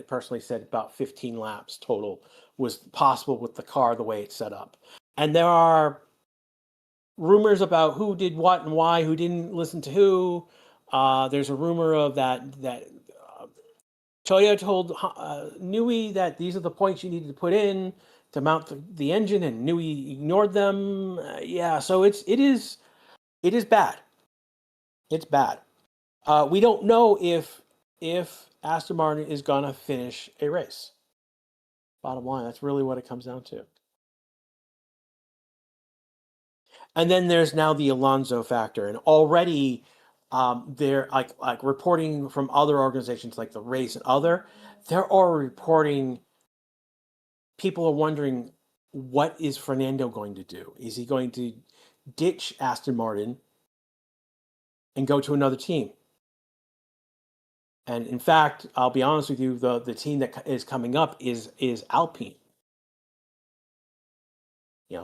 personally said about 15 laps total was possible with the car the way it's set up. And there are rumors about who did what and why, who didn't listen to who. There's a rumor of that Toyota told Nui that these are the points you needed to put in to mount the engine, and Nui ignored them. So it is bad. It's bad. We don't know if Aston Martin is gonna finish a race. Bottom line, that's really what it comes down to. And then there's now the Alonso factor, and already they're like reporting from other organizations like the race and they're already reporting. People are wondering, what is Fernando going to do? Is he going to ditch Aston Martin and go to another team? And in fact, I'll be honest with you, the team that is coming up is Alpine.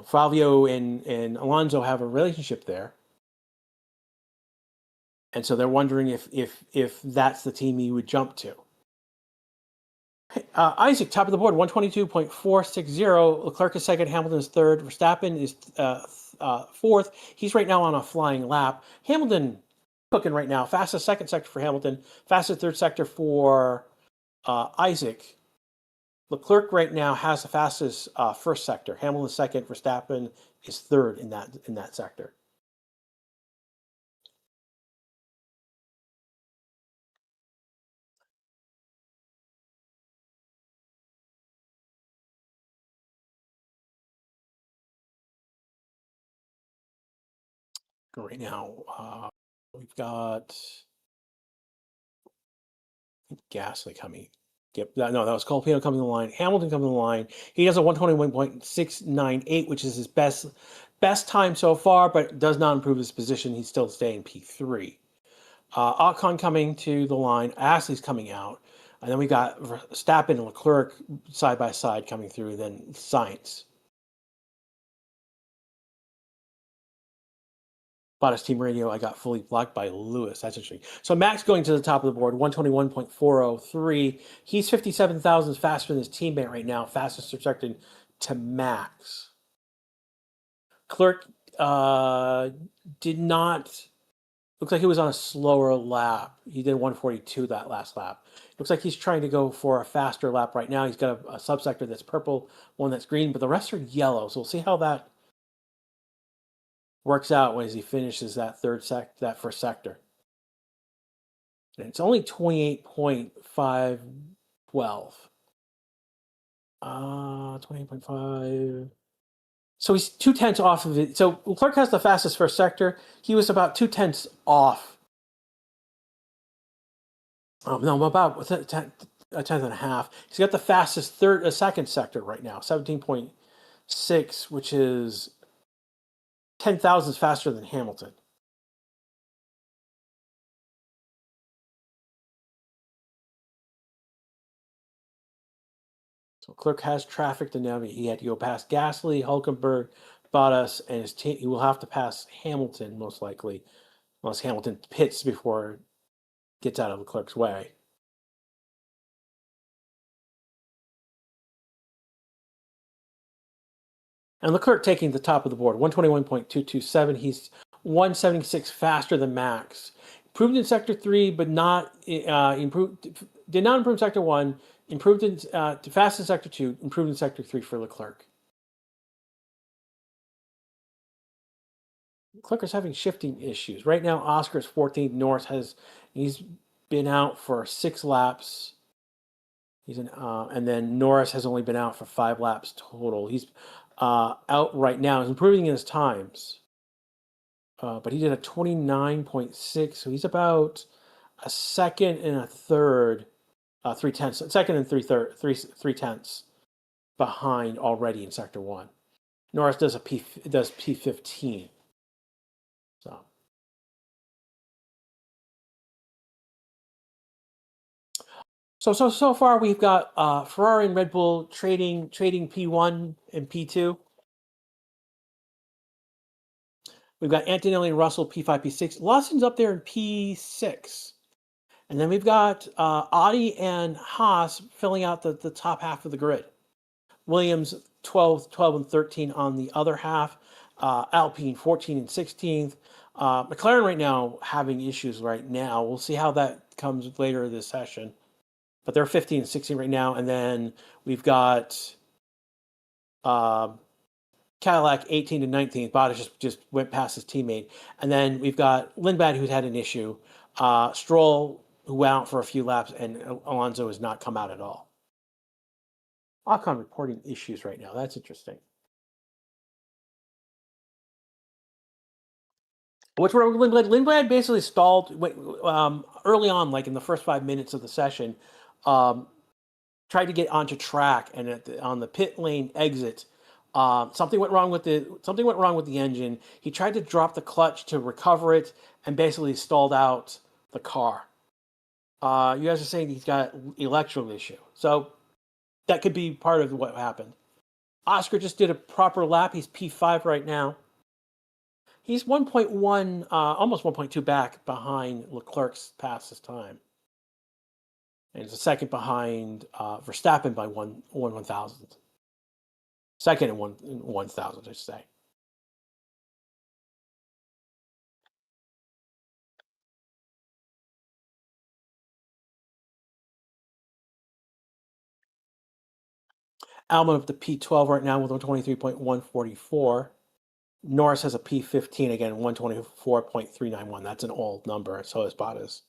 Fabio and Alonso have a relationship there. And so they're wondering if that's the team he would jump to. Isaac, top of the board, 122.460. Leclerc is second, Hamilton is third, Verstappen is fourth. He's right now on a flying lap. Hamilton cooking right now. Fastest second sector for Hamilton, fastest third sector for Isaac. Leclerc right now has the fastest first sector. Hamilton second, Verstappen is third in that sector. Right now, we've got Gasly coming. Yep, that was Colpino coming to the line. Hamilton coming to the line. He has a 121.698, which is his best time so far, but does not improve his position. He's still staying P3. Ocon coming to the line. Ashley's coming out. And then we got Verstappen and Leclerc side by side coming through, and then Sainz. Bottas team radio, I got fully blocked by Lewis. That's interesting. So Max going to the top of the board, 121.403. He's 57 thousandths faster than his teammate right now. Fastest subjected to Max. Clerk did not. Looks like he was on a slower lap. He did 142 that last lap. Looks like he's trying to go for a faster lap right now. He's got a subsector that's purple, one that's green, but the rest are yellow. So we'll see how that works out as he finishes that first sector. And it's only 28.512. 28.5. So he's 2/10 off of it. So Leclerc has the fastest first sector. He was about 2/10 off. No, about a tenth and a half. He's got the fastest second sector right now, 17.6, which is 10 thousandths faster than Hamilton. So Clerk has traffic to navigate. He had to go past Gasly, Hulkenberg, Bottas, and his team. He will have to pass Hamilton most likely, unless Hamilton pits before it gets out of Leclerc's way. And Leclerc taking the top of the board, 121.227. He's 176 faster than Max. Improved in Sector 3, but not improved. Did not improve in Sector 1. Improved in fast in Sector 2. Improved in Sector 3 for Leclerc. Leclerc is having shifting issues right now. Oscar's 14th. Norris he's been out for 6 laps. He's and then Norris has only been out for 5 laps total. He's out right now. He's improving in his times, but he did a 29.6, so he's about a second and a third, 3/10, second and three tenths behind already in sector 1. Norris does P15. So far we've got Ferrari and Red Bull trading P1 and P2. We've got Antonelli and Russell P5, P6. Lawson's up there in P6. And then we've got Audi and Haas filling out the top half of the grid. Williams 12 and 13 on the other half. Alpine 14 and 16th. McLaren right now having issues right now. We'll see how that comes later this session. But they're 15 and 16 right now. And then we've got Cadillac 18 to 19th. Bottas just went past his teammate. And then we've got Lindblad, who's had an issue. Stroll, who went out for a few laps, and Alonso has not come out at all. Ocon reporting issues right now. That's interesting. What's wrong with Lindblad? Lindblad basically stalled early on, like in the first 5 minutes of the session. Tried to get onto track, and on the pit lane exit, something went wrong with the engine. He tried to drop the clutch to recover it, and basically stalled out the car. You guys are saying he's got electrical issue, so that could be part of what happened. Oscar just did a proper lap. He's P5 right now. He's 1.1, almost 1.2 back behind Leclerc's fastest time. And he's a second behind Verstappen by 1/1000. Second in 1/1000, I should say. Albon up to P12 right now with 123.144. Norris has a P15 again, 124.391. That's an old number. So is Bottas.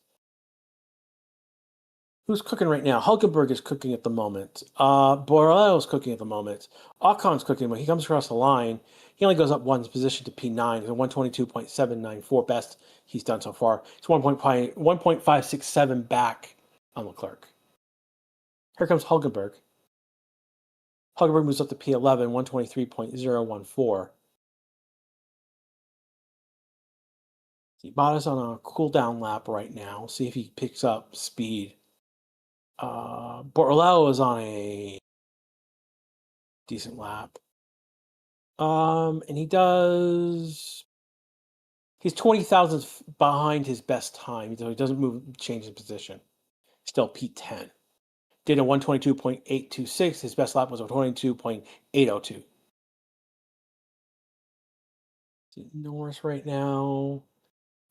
Who's cooking right now? Hulkenberg is cooking at the moment. Borrello is cooking at the moment. Ocon's cooking, but he comes across the line. He only goes up one position to P9. It's a 122.794 best he's done so far. It's 1.567 back on Leclerc. Here comes Hulkenberg. Hulkenberg moves up to P11, 123.014. See, Bottas on a cool down lap right now. See if he picks up speed. Borrello is on a decent lap. And he's 20 thousandths behind his best time, so he doesn't change his position. Still P10. Did a 122.826. His best lap was a 122.802. Norris right now.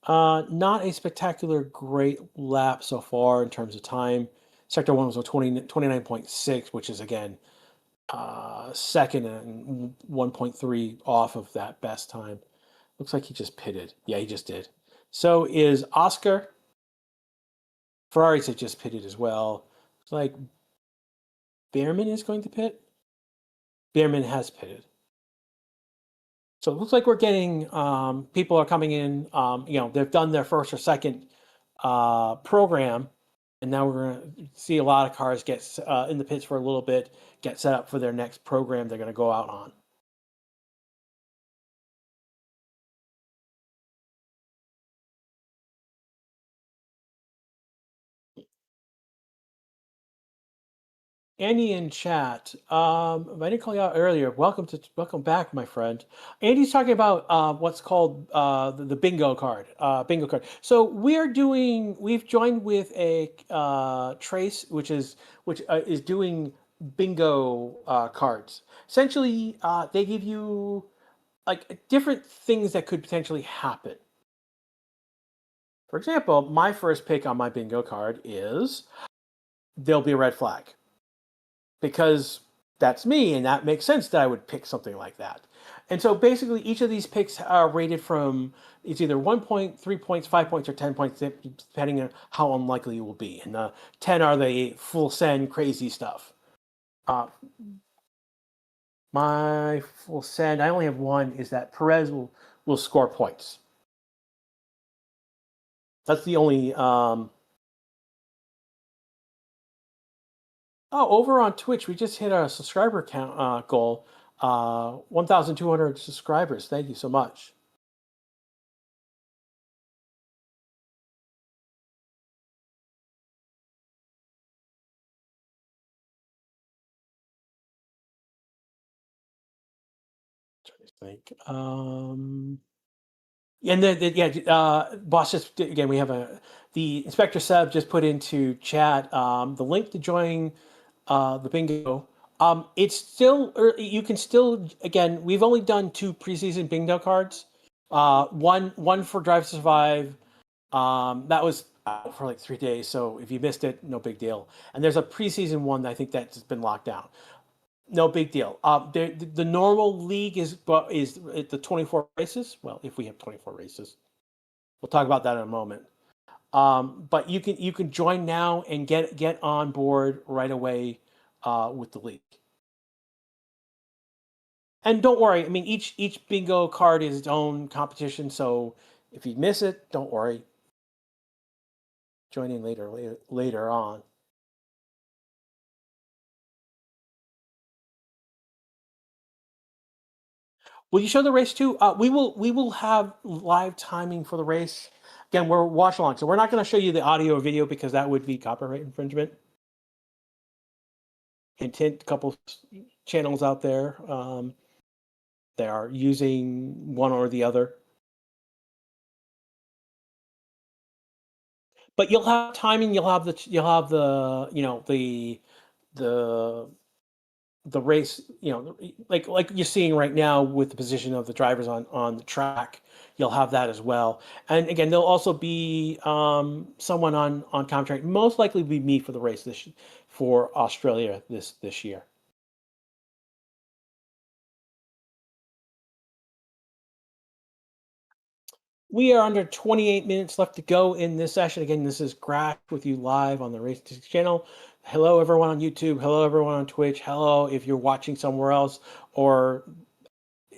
Not a spectacular great lap so far in terms of time. Sector 1 was a 29.6, which is, again, second and 1.3 off of that best time. Looks like he just pitted. Yeah, he just did. So is Oscar. Ferrari's have just pitted as well. It's like Behrman is going to pit. Behrman has pitted. So it looks like we're getting people are coming in. They've done their first or second program, and now we're going to see a lot of cars get in the pits for a little bit, get set up for their next program they're going to go out on. Andy in chat. I didn't call you out earlier. Welcome back, my friend. Andy's talking about what's called the bingo card. Bingo card. So we've joined with a Trace, which is doing bingo cards. Essentially, they give you like different things that could potentially happen. For example, my first pick on my bingo card is there'll be a red flag. Because that's me, and that makes sense that I would pick something like that. And so basically, each of these picks are rated from it's either 1 point, 3 points, 5 points, or 10 points, depending on how unlikely it will be. And the 10 are the full send crazy stuff. My full send, I only have one, is that Perez will score points. That's the only. Over on Twitch, we just hit our subscriber count goal. 1,200 subscribers. Thank you so much. Trying to think. And boss just again. We have the Inspector Sub just put into chat the link to join the bingo. It's still you can still again. We've only done 2 preseason bingo cards. One for Drive to Survive. That was out for like 3 days. So if you missed it, no big deal. And there's a preseason one that I think that's been locked down. No big deal. The normal league is the 24 races. Well, if we have 24 races, we'll talk about that in a moment. But you can join now and get on board right away with the league. And don't worry. I mean, each bingo card is its own competition. So if you miss it, don't worry. Join in later on. Will you show the race too? We will have live timing for the race. Again, we're watch along, so we're not going to show you the audio or video because that would be copyright infringement. A couple channels out there, they are using one or the other. But you'll have timing. You'll have the the race, like you're seeing right now with the position of the drivers on the track. You'll have that as well. And again, there'll also be someone on contract. Most likely be me for the race for Australia this year. We are under 28 minutes left to go in this session. Again, this is Grash with you live on the Race Statistics channel. Hello, everyone on YouTube. Hello, everyone on Twitch. Hello, if you're watching somewhere else or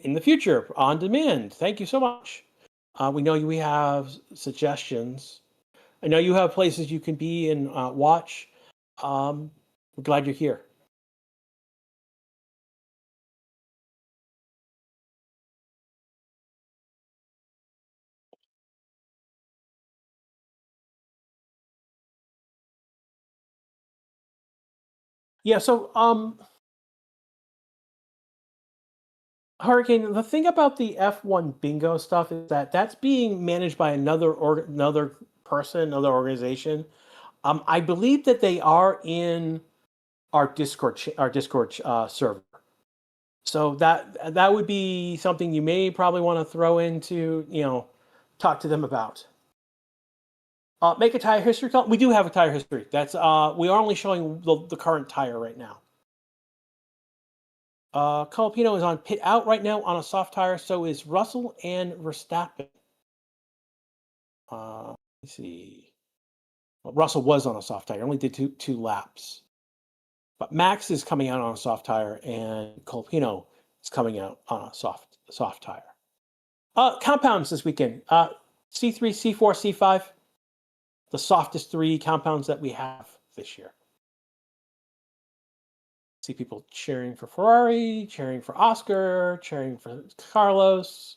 in the future on demand. Thank you so much. We know we have suggestions. I know you have places you can be and watch. We're glad you're here. Yeah, so Hurricane, the thing about the F1 bingo stuff is that that's being managed by another person, another organization. I believe that they are in our Discord server. So that would be something you may probably want to throw into, talk to them about. Make a tire history call. We do have a tire history. That's we are only showing the current tire right now. Colapino is on pit out right now on a soft tire. So is Russell and Verstappen. Let's see. Well, Russell was on a soft tire. Only did two laps. But Max is coming out on a soft tire, and Colapino is coming out on a soft tire. Compounds this weekend. C3, C4, C5. The softest 3 compounds that we have this year. See people cheering for Ferrari, cheering for Oscar, cheering for Carlos.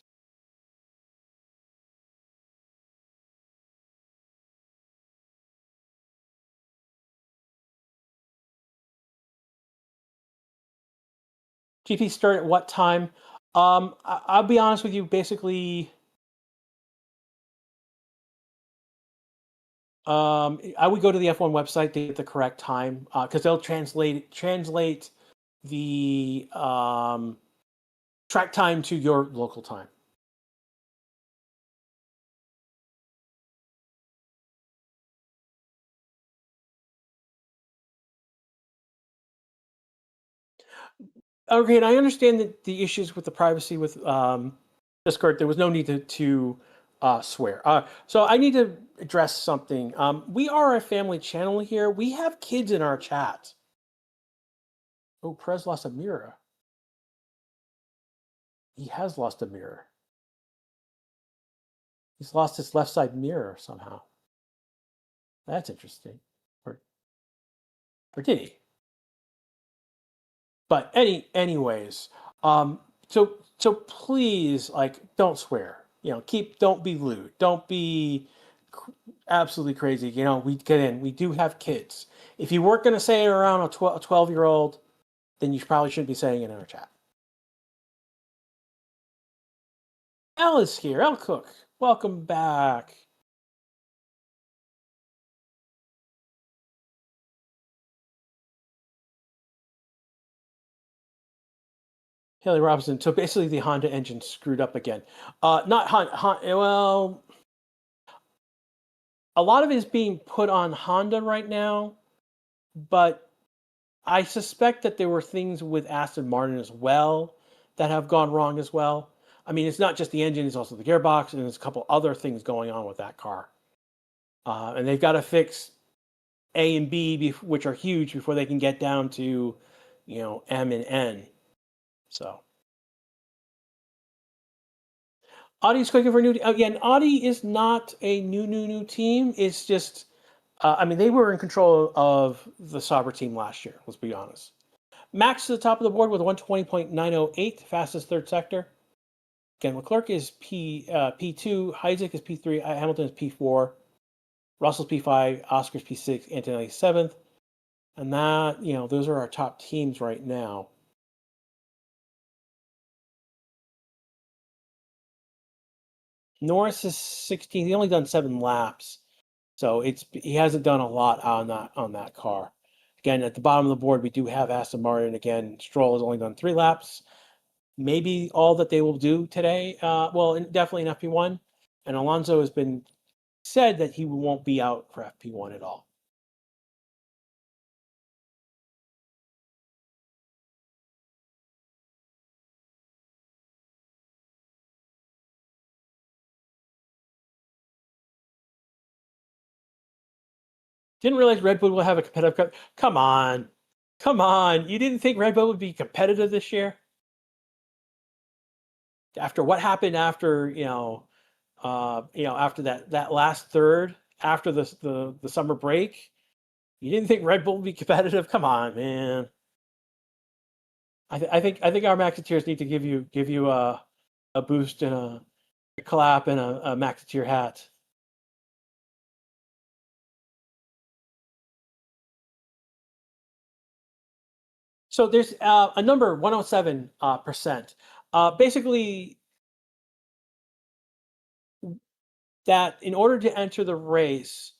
GP start at what time? I'll be honest with you. Basically, I would go to the F1 website to get the correct time because they'll translate the track time to your local time. Okay, and I understand that the issues with the privacy with Discord. There was no need to swear. So I need to address something. We are a family channel here. We have kids in our chat. Oh, Prez lost a mirror. He has lost a mirror. He's lost his left side mirror somehow. That's interesting. Or did he? But anyways, so please, like, don't swear. Don't be lewd. Don't be absolutely crazy. We get in. We do have kids. If you weren't going to say it around a 12-year-old, then you probably shouldn't be saying it in our chat. Elle is here. Elle Cook, welcome back. Haley Robinson. So basically, the Honda engine screwed up again. Not Honda. Well, a lot of it is being put on Honda right now, but I suspect that there were things with Aston Martin as well that have gone wrong as well. I mean, it's not just the engine; it's also the gearbox, and there's a couple other things going on with that car. And they've got to fix A and B, which are huge, before they can get down to, M and N. So. Audi's clicking for a new again. Audi is not a new team. It's just, I mean, they were in control of the Sauber team last year. Let's be honest. Max to the top of the board with 120.908, fastest third sector. Again, Leclerc is P2, Isaac is P3, Hamilton is P4, Russell's P5, Oscar's P6, Antonelli 7th, and that those are our top teams right now. Norris is 16th. He only done 7 laps. So he hasn't done a lot on that car. Again, at the bottom of the board, we do have Aston Martin. Again, Stroll has only done 3 laps. Maybe all that they will do today. Definitely in FP1. And Alonso has been said that he won't be out for FP1 at all. Didn't realize Red Bull will have a competitive. Come on. You didn't think Red Bull would be competitive this year? After what happened after after that last third after the summer break, you didn't think Red Bull would be competitive? Come on, man. I think our Maxiteers need to give you a boost and a clap and a Maxiteer hat. So there's a number 107%. Basically, that in order to enter the race,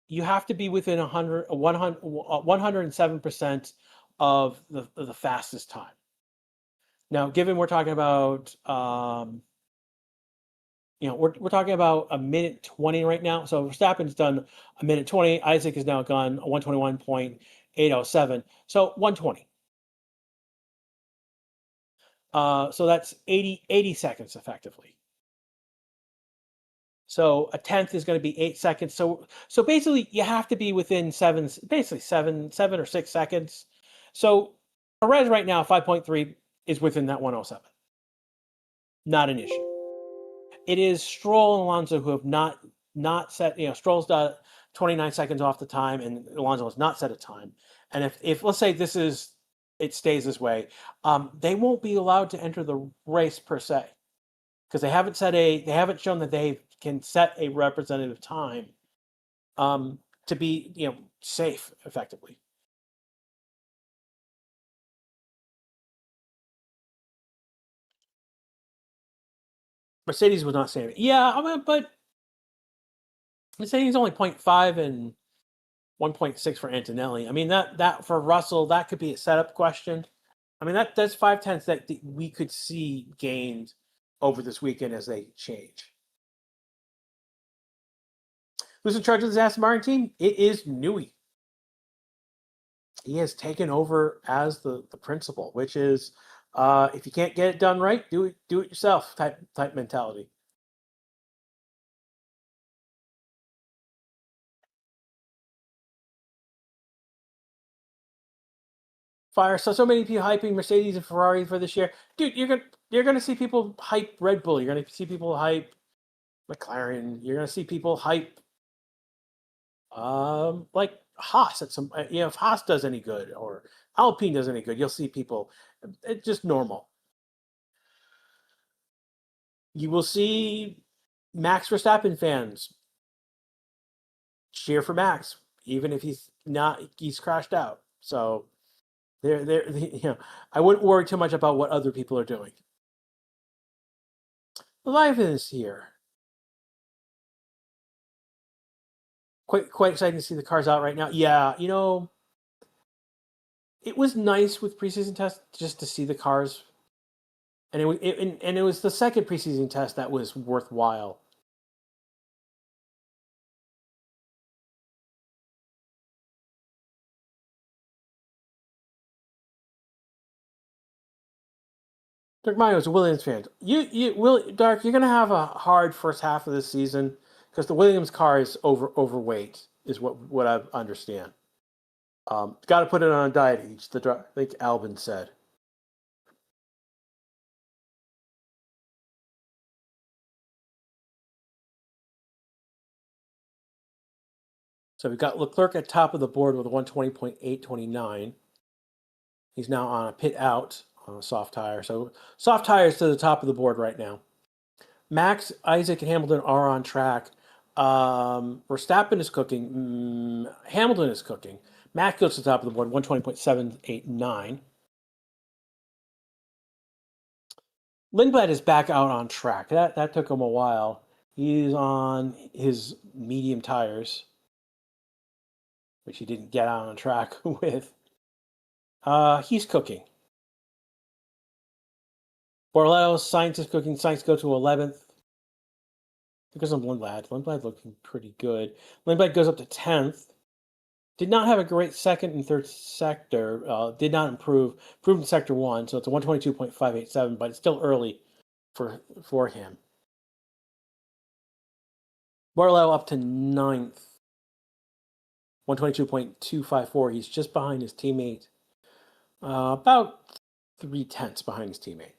you have to be within 107% of the fastest time. Now, given we're talking about, we're talking about a minute 20 right now. So Verstappen's done a minute 20. Isaac has now gone 121.807. So 120. So that's 80 seconds effectively. So a tenth is going to be 8 seconds. So basically you have to be within seven or 6 seconds. So Perez right now, 5.3 is within that 107. Not an issue. It is Stroll and Alonso who have not set, Stroll's got 29 seconds off the time and Alonso has not set a time. And if let's say it stays this way, they won't be allowed to enter the race per se, because they haven't shown that they can set a representative time to be safe effectively. Mercedes was not saying it. Yeah, but Mercedes only 0.5 and 1.6 for Antonelli. I mean that for Russell, that could be a setup question. I mean that's 5/10 that we could see gained over this weekend as they change. Who's in charge of this Aston Martin team? It is Newey. he has taken over as the principal, which is if you can't get it done right, do it yourself type mentality. Fire. So many people hyping Mercedes and Ferrari for this year, dude. You're gonna see people hype Red Bull. You're gonna see people hype McLaren. You're gonna see people hype like Haas at some. If Haas does any good or Alpine does any good, you'll see people. It's just normal. You will see Max Verstappen fans cheer for Max, even if he's crashed out. So I wouldn't worry too much about what other people are doing. Leviathan is here. Quite exciting to see the cars out right now. Yeah, it was nice with preseason tests just to see the cars, and it was the second preseason test that was worthwhile. Dark Mario is a Williams fan. Dark, you're gonna have a hard first half of this season because the Williams car is overweight, is what I understand. Got to put it on a diet each. I think Albin said. So we've got Leclerc at top of the board with a 120.829. He's now on a pit out on a soft tire. So soft tires to the top of the board right now. Max, Isaac, and Hamilton are on track. Verstappen is cooking. Hamilton is cooking. Max goes to the top of the board, 120.789. Lindblad is back out on track. That took him a while. He's on his medium tires, which he didn't get out on track with. He's cooking. Borleo, Sainz is cooking. Sainz go to 11th. Because of Lindblad. Lindblad looking pretty good. Lindblad goes up to 10th. Did not have a great second and third sector. Did not improve. Improved in sector 1, so it's a 122.587, but it's still early for him. Borleo up to 9th. 122.254. He's just behind his teammate. About 3/10 behind his teammate.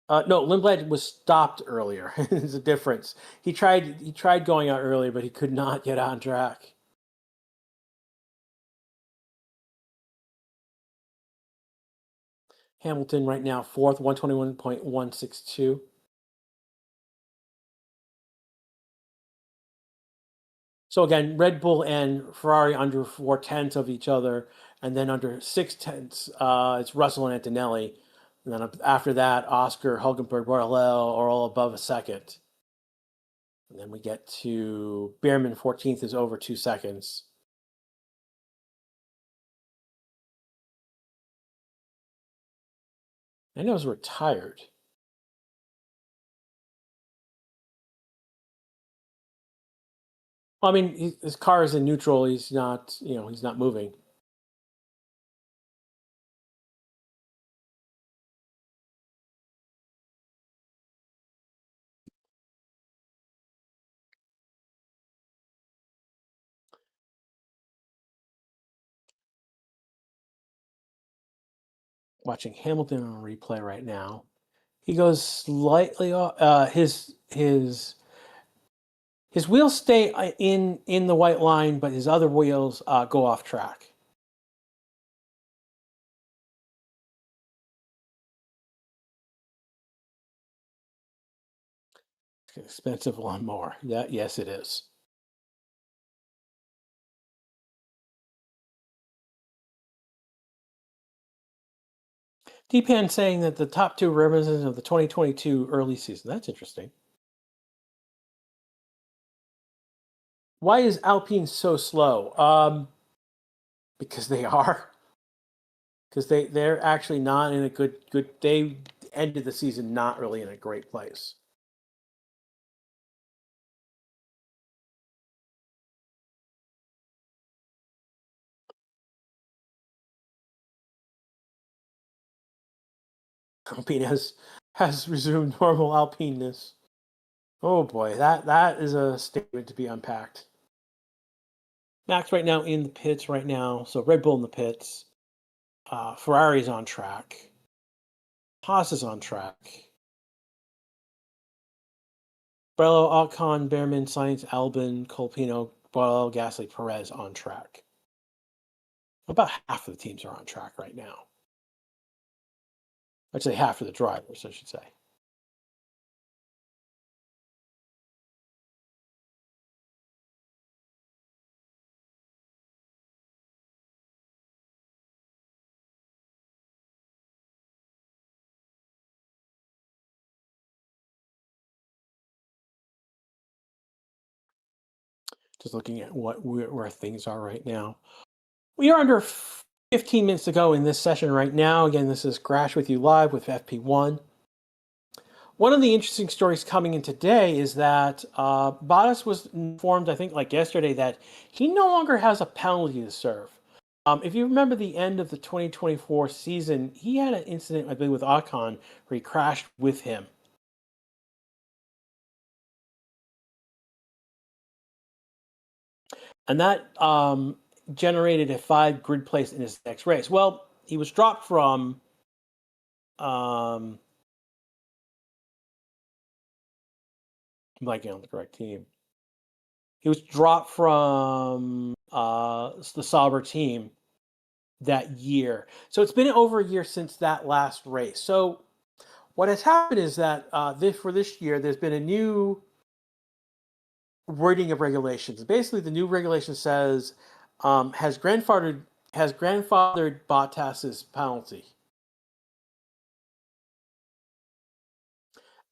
No, Lindblad was stopped earlier. There's a difference. He tried going out earlier, but he could not get on track. Hamilton right now, 4th, 121.162. So again, Red Bull and Ferrari under 4/10 of each other, and then under 6/10, it's Russell and Antonelli. And then after that, Oscar, Hulkenberg, Borrell are all above a second. And then we get to Behrman, 14th is over 2 seconds. I know he's retired. Well, I mean, his car is in neutral. He's not, he's not moving. Watching Hamilton on replay right now. He goes slightly off. His wheels stay in the white line, but his other wheels go off track. It's an expensive lawnmower. Yes, it is. Deepan saying that the top 2 representatives of the 2022 early season. That's interesting. Why is Alpine so slow? Because they are. Because they're actually not in a good. They ended the season not really in a great place. Alpine has resumed normal alpineness. Oh boy, that is a statement to be unpacked. Max right now in the pits right now. So Red Bull in the pits. Ferrari's on track. Haas is on track. Brello, Ocon, Behrman, Sainz, Albon, Colpino, Boyle, Gasly, Perez on track. About half of the teams are on track right now. I'd say half of the drivers, I should say. Just looking at where things are right now. We are under 15 minutes to go in this session right now. Again, this is Crash with you live with FP1. One of the interesting stories coming in today is that Bottas was informed, I think like yesterday, that he no longer has a penalty to serve. If you remember the end of the 2024 season, he had an incident, I believe, with Ocon where he crashed with him. And that generated a 5 grid place in his next race. Well, he was dropped from I'm blanking on the correct team. He was dropped from the Sauber team that year. So it's been over a year since that last race. So what has happened is that for this year, there's been a new wording of regulations. Basically, the new regulation says has grandfathered Bottas's penalty,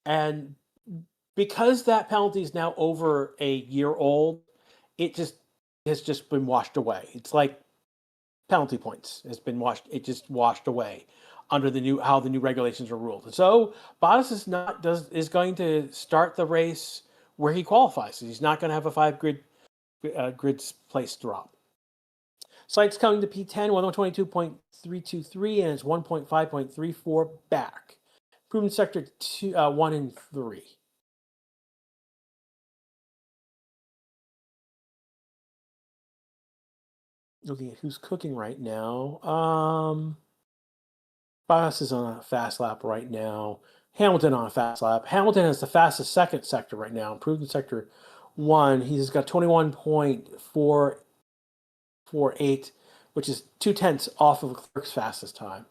and because that penalty is now over a year old, it just has just been washed away. It's like penalty points has been washed. It just washed away under how the new regulations are ruled. So Bottas is going to start the race where he qualifies. He's not going to have a 5 grid place drop. Sainz coming to P10, 122.323, and it's 1.5.34 back. Proven sector 1 and 3. Looking at who's cooking right now. Bottas is on a fast lap right now. Hamilton on a fast lap. Hamilton has the fastest second sector right now. Improved in sector 1. He's got 21.448, which is 0.2 off of Leclerc's fastest time.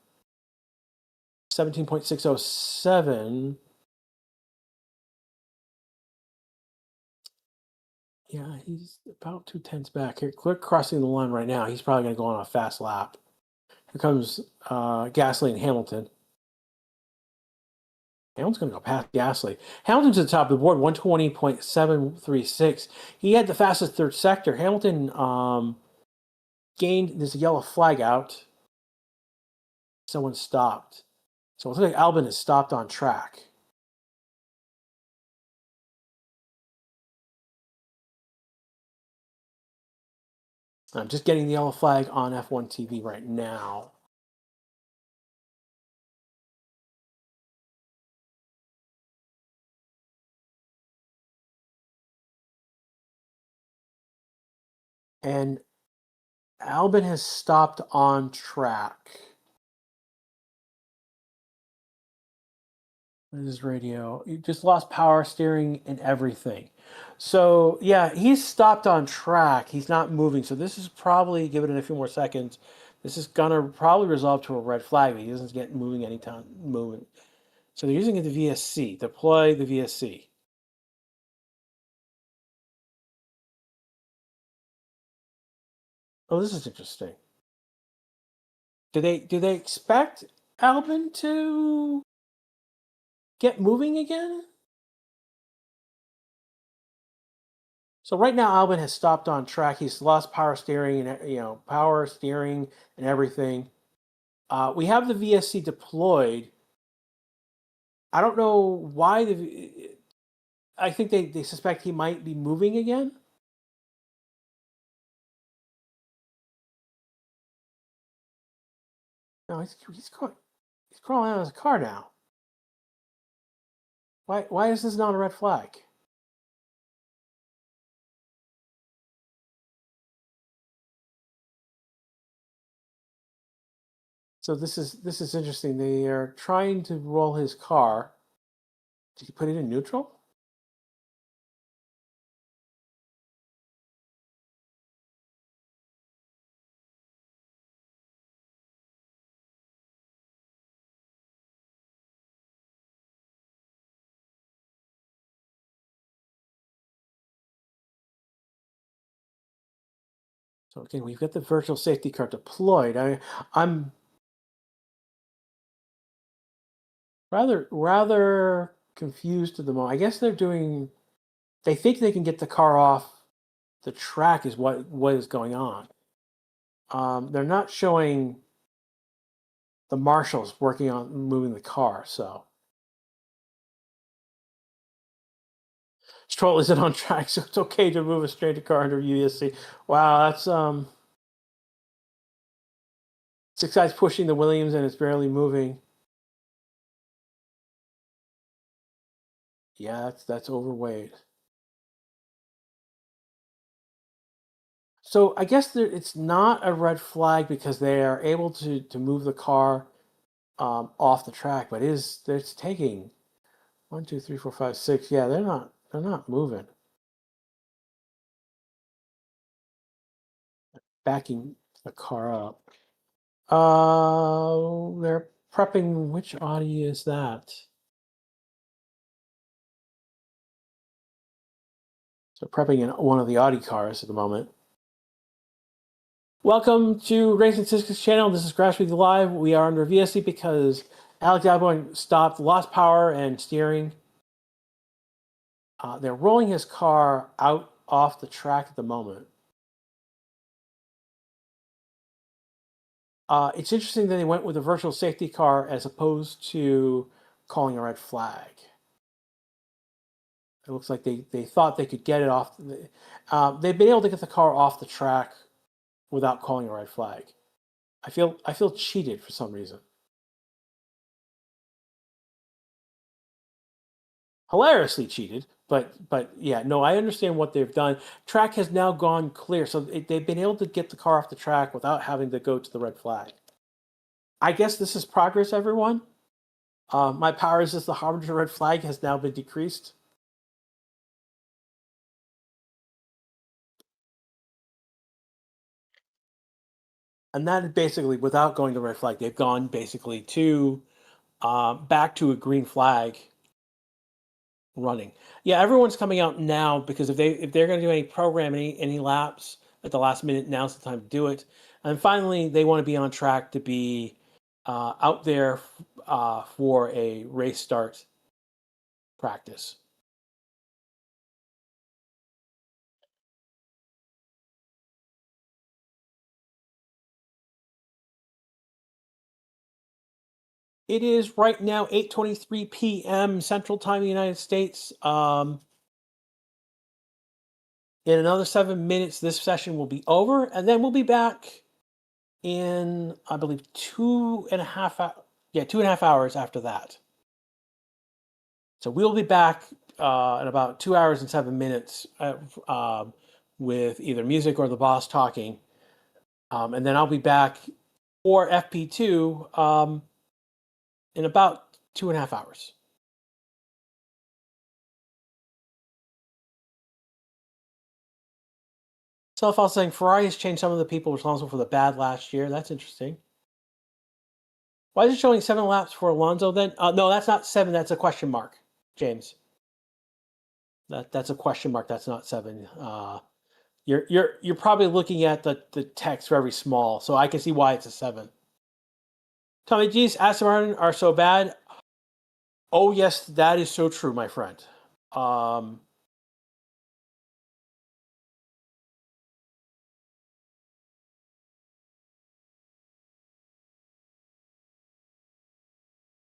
17.607. Yeah, he's about 0.2 back here. Leclerc crossing the line right now. He's probably going to go on a fast lap. Here comes Gasly and Hamilton. Hamilton's going to go past Gasly. Hamilton's at the top of the board, 120.736. He had the fastest third sector. Hamilton gained, there's a yellow flag out. Someone stopped. So it looks like Albon is stopped on track. I'm just getting the yellow flag on F1 TV right now. And Albon has stopped on track. What is radio? He just lost power steering and everything. So yeah, he's stopped on track. He's not moving. So this is probably, give it a few more seconds. This is gonna probably resolve to a red flag. He doesn't get moving anytime moving. So they're using the VSC. Deploy the VSC. Oh, this is interesting. Do they expect Albon to get moving again? So right now, Albon has stopped on track. He's lost power steering and everything. We have the VSC deployed. I don't know why I think they suspect he might be moving again. No, he's crawling out of his car now. Why is this not a red flag? So this is interesting. They are trying to roll his car. Did he put it in neutral? So again, we've got the virtual safety car deployed. I'm rather confused at the moment. I guess they think they can get the car off the track is what is going on. They're not showing the marshals working on moving the car, so Stroll isn't on track, so it's okay to move a straight car under USC. Wow, that's six guys pushing the Williams and it's barely moving. Yeah, that's overweight. So I guess it's not a red flag because they are able to move the car off the track, but it's taking 1, 2, 3, 4, 5, 6. Yeah, they're not moving. Backing the car up. They're prepping. Which Audi is that? So prepping in one of the Audi cars at the moment. Welcome to Racing Statistics channel. This is Grass with You Live. We are under VSC because Alex Albon stopped, lost power and steering. They're rolling his car out off the track at the moment. It's interesting that they went with a virtual safety car as opposed to calling a red flag. It looks like they thought they could get it off. They've been able to get the car off the track without calling a red flag. I feel cheated for some reason. Hilariously cheated, but yeah, no, I understand what they've done. Track has now gone clear, so they've been able to get the car off the track without having to go to the red flag. I guess this is progress, everyone. My power is just the harbinger red flag has now been decreased. And that is basically without going to red flag. They've gone basically to back to a green flag running. Yeah, everyone's coming out now because if they're going to do any programming, any laps at the last minute, now's the time to do it. And finally, they want to be on track to be out there for a race start practice. It is right now 8:23 p.m. Central Time in the United States. In another 7 minutes, this session will be over, and then we'll be back in, I believe, 2.5 hours after that. So we'll be back in about 2 hours and 7 minutes with either music or the boss talking. And then I'll be back for FP2 in about 2.5 hours. So if I was saying Ferrari has changed some of the people responsible for the bad last year, that's interesting. Why is it showing 7 laps for Alonso then? No, that's not 7. That's a question mark, James. That's a question mark. That's not 7. You're probably looking at the text very small, so I can see why it's a 7. Tommy G's Aston Martin are so bad. Oh yes, that is so true, my friend.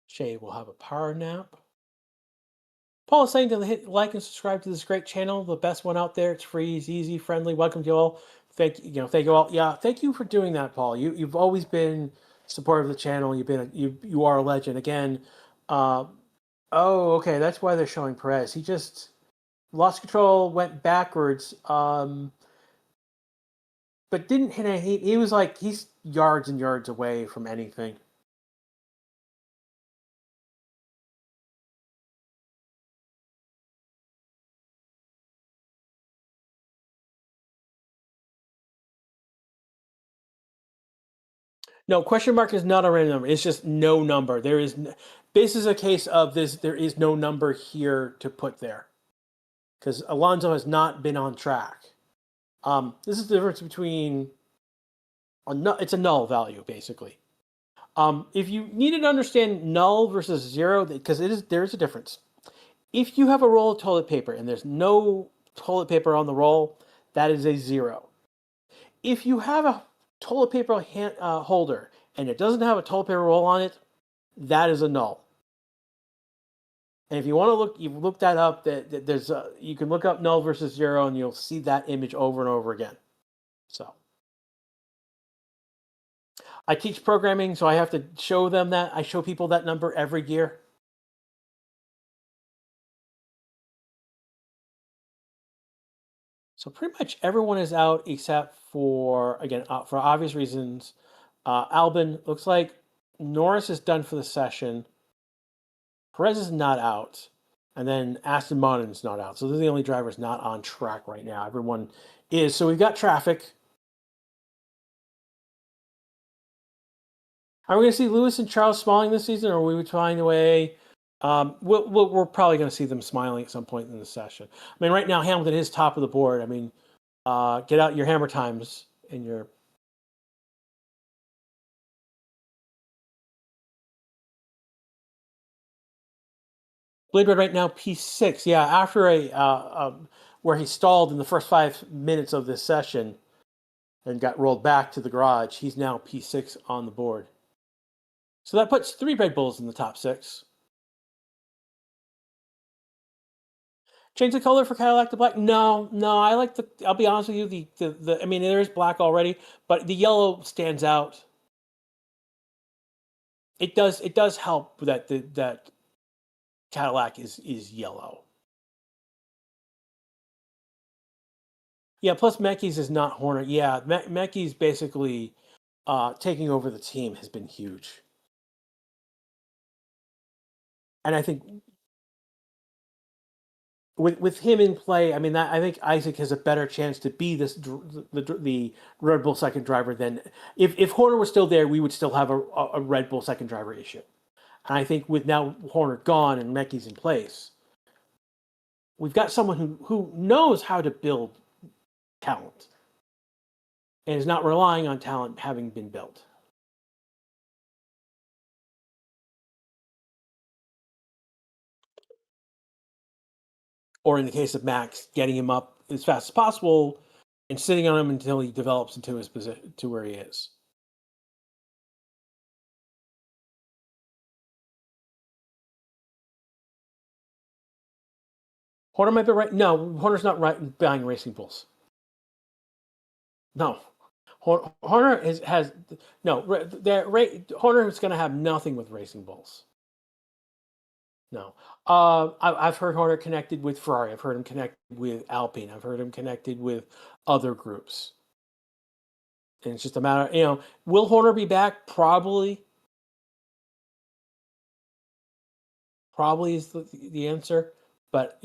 Shay will have a power nap. Paul is saying to hit like and subscribe to this great channel, the best one out there. It's free, it's easy, friendly. Welcome to you all. Thank you all. Yeah, thank you for doing that, Paul. You've always been supportive of the channel. You are a legend. Again, Oh, okay. That's why they're showing Perez. He just lost control, went backwards, but didn't hit any. He was like he's yards and yards away from anything. No, question mark is not a random number. It's just no number. This is a case of this. There is no number here to put there because Alonso has not been on track. This is the difference between it's a null value basically. If you needed to understand null versus zero, because there's a difference. If you have a roll of toilet paper and there's no toilet paper on the roll, that is a zero. If you have a toilet paper holder and it doesn't have a toilet paper roll on it, that is a null. And if you want to look, you look that up. There's you can look up null versus zero, and you'll see that image over and over again. So I teach programming, so I have to show them that. I show people that number every year. So pretty much everyone is out except for, again, for obvious reasons. Albon looks like Norris is done for the session. Perez is not out. And then Aston Martin's not out. So they're the only drivers not on track right now. Everyone is. So we've got traffic. Are we going to see Lewis and Charles smiling this season, or are we flying away? We're probably going to see them smiling at some point in the session. I mean, right now Hamilton is top of the board. I mean, get out your hammer times and your. Blade Red right now P6. Yeah, after where he stalled in the first 5 minutes of this session and got rolled back to the garage, he's now P6 on the board. So that puts 3 Red Bulls in the top 6. Change the color for Cadillac to black? No, I like the. I'll be honest with you. The I mean, there is black already, but the yellow stands out. It does help that that Cadillac is yellow. Yeah. Plus, Mekis is not Horner. Yeah, Mekis basically taking over the team has been huge, and I think with him in play, I mean, I think Isaac has a better chance to be the Red Bull second driver than if Horner was still there, we would still have a Red Bull second driver issue. And I think with now Horner gone and Mekki's in place, we've got someone who knows how to build talent and is not relying on talent having been built. Or in the case of Max, getting him up as fast as possible and sitting on him until he develops into his position to where he is. Horner might be right. No, Horner's not right buying Racing Bulls. No, Horner has no. Horner is going to have nothing with Racing Bulls. No. I've heard Horner connected with Ferrari. I've heard him connected with Alpine. I've heard him connected with other groups. And it's just a matter, will Horner be back? Probably. Probably is the answer. But,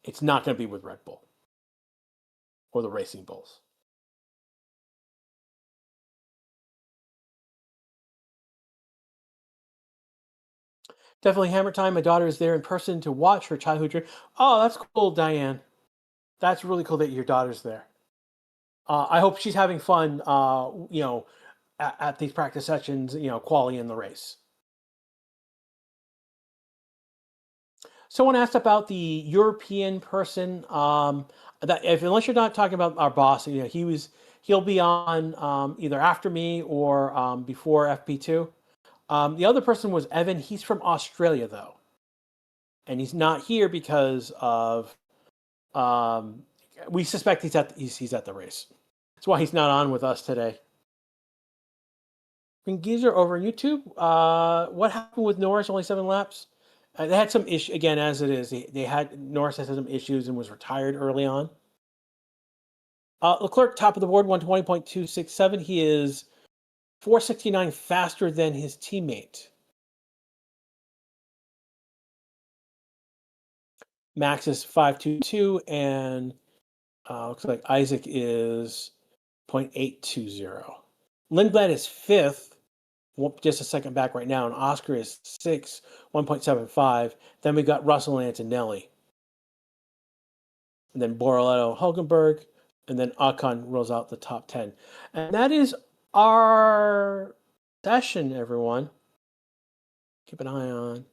it's not going to be with Red Bull or the Racing Bulls. Definitely hammer time. My daughter is there in person to watch her childhood dream. Oh, that's cool, Diane. That's really cool that your daughter's there. I hope she's having fun, at these practice sessions, quality in the race. Someone asked about the European person. Unless you're not talking about our boss, he'll be on either after me or before FP2. The other person was Evan. He's from Australia though, and he's not here because of we suspect he's at the race. That's why he's not on with us today. Geezer over on YouTube. What happened with Norris? Only 7 laps. They had some issue again, as it is. Norris has had some issues and was retired early on. Leclerc, top of the board, 120.267. He is 469 faster than his teammate. Max is 522, and looks like Isaac is 0.820. Lindblad is 5th, just a second back right now, and Oscar is 6th, 1.75. Then we got Russell and Antonelli. And then Borletto, Hulkenberg, and then Ocon rolls out the top 10. And that is our session, everyone. Keep an eye on.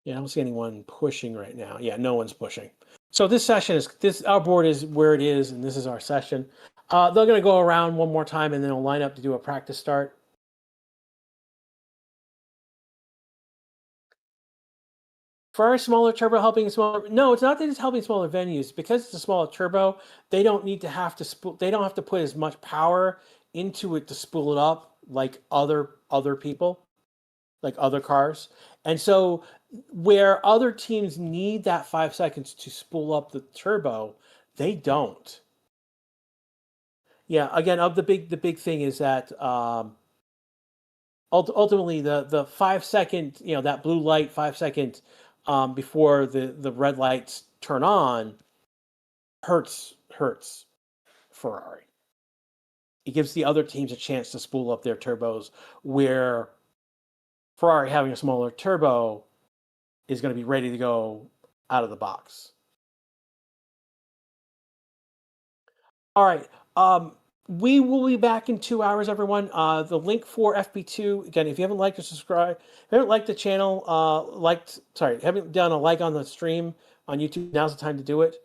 Yeah, I don't see anyone pushing right now. Yeah, no one's pushing. So this session is our board is where it is, and this is our session. They're going to go around one more time, and then they'll line up to do a practice start. For our smaller turbo helping smaller, no, it's not that it's helping smaller venues. Because it's a smaller turbo, they don't need to have to spool. They don't have to put as much power into it to spool it up like other people, like other cars. And so where other teams need that 5 seconds to spool up the turbo, they don't. Yeah, again, the big thing is that ultimately the 5 second, that blue light 5 seconds before the red lights turn on hurts Ferrari. It gives the other teams a chance to spool up their turbos, where Ferrari having a smaller turbo is going to be ready to go out of the box. All right. We will be back in 2 hours, everyone. The link for FP2, again, if you haven't liked or subscribed, if you haven't liked the channel, haven't done a like on the stream on YouTube, now's the time to do it.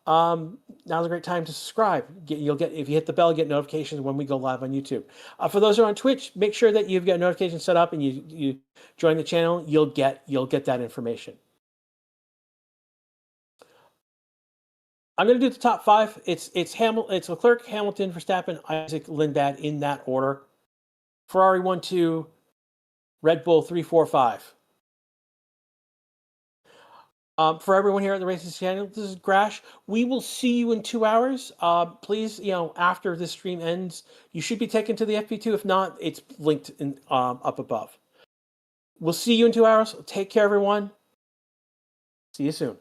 Now's a great time to subscribe. You'll get, if you hit the bell, get notifications when we go live on YouTube. For those who are on Twitch, make sure that you've got notifications set up and you join the channel. You'll get that information. I'm going to do the top 5. It's Leclerc, Hamilton, Verstappen, Isaac, Lindblad in that order. Ferrari 1, 2, Red Bull 3, 4, 5. For everyone here at the Racing Channel, this is Grash. We will see you in 2 hours. Please, after this stream ends, you should be taken to the FP2. If not, it's linked up above. We'll see you in 2 hours. Take care, everyone. See you soon.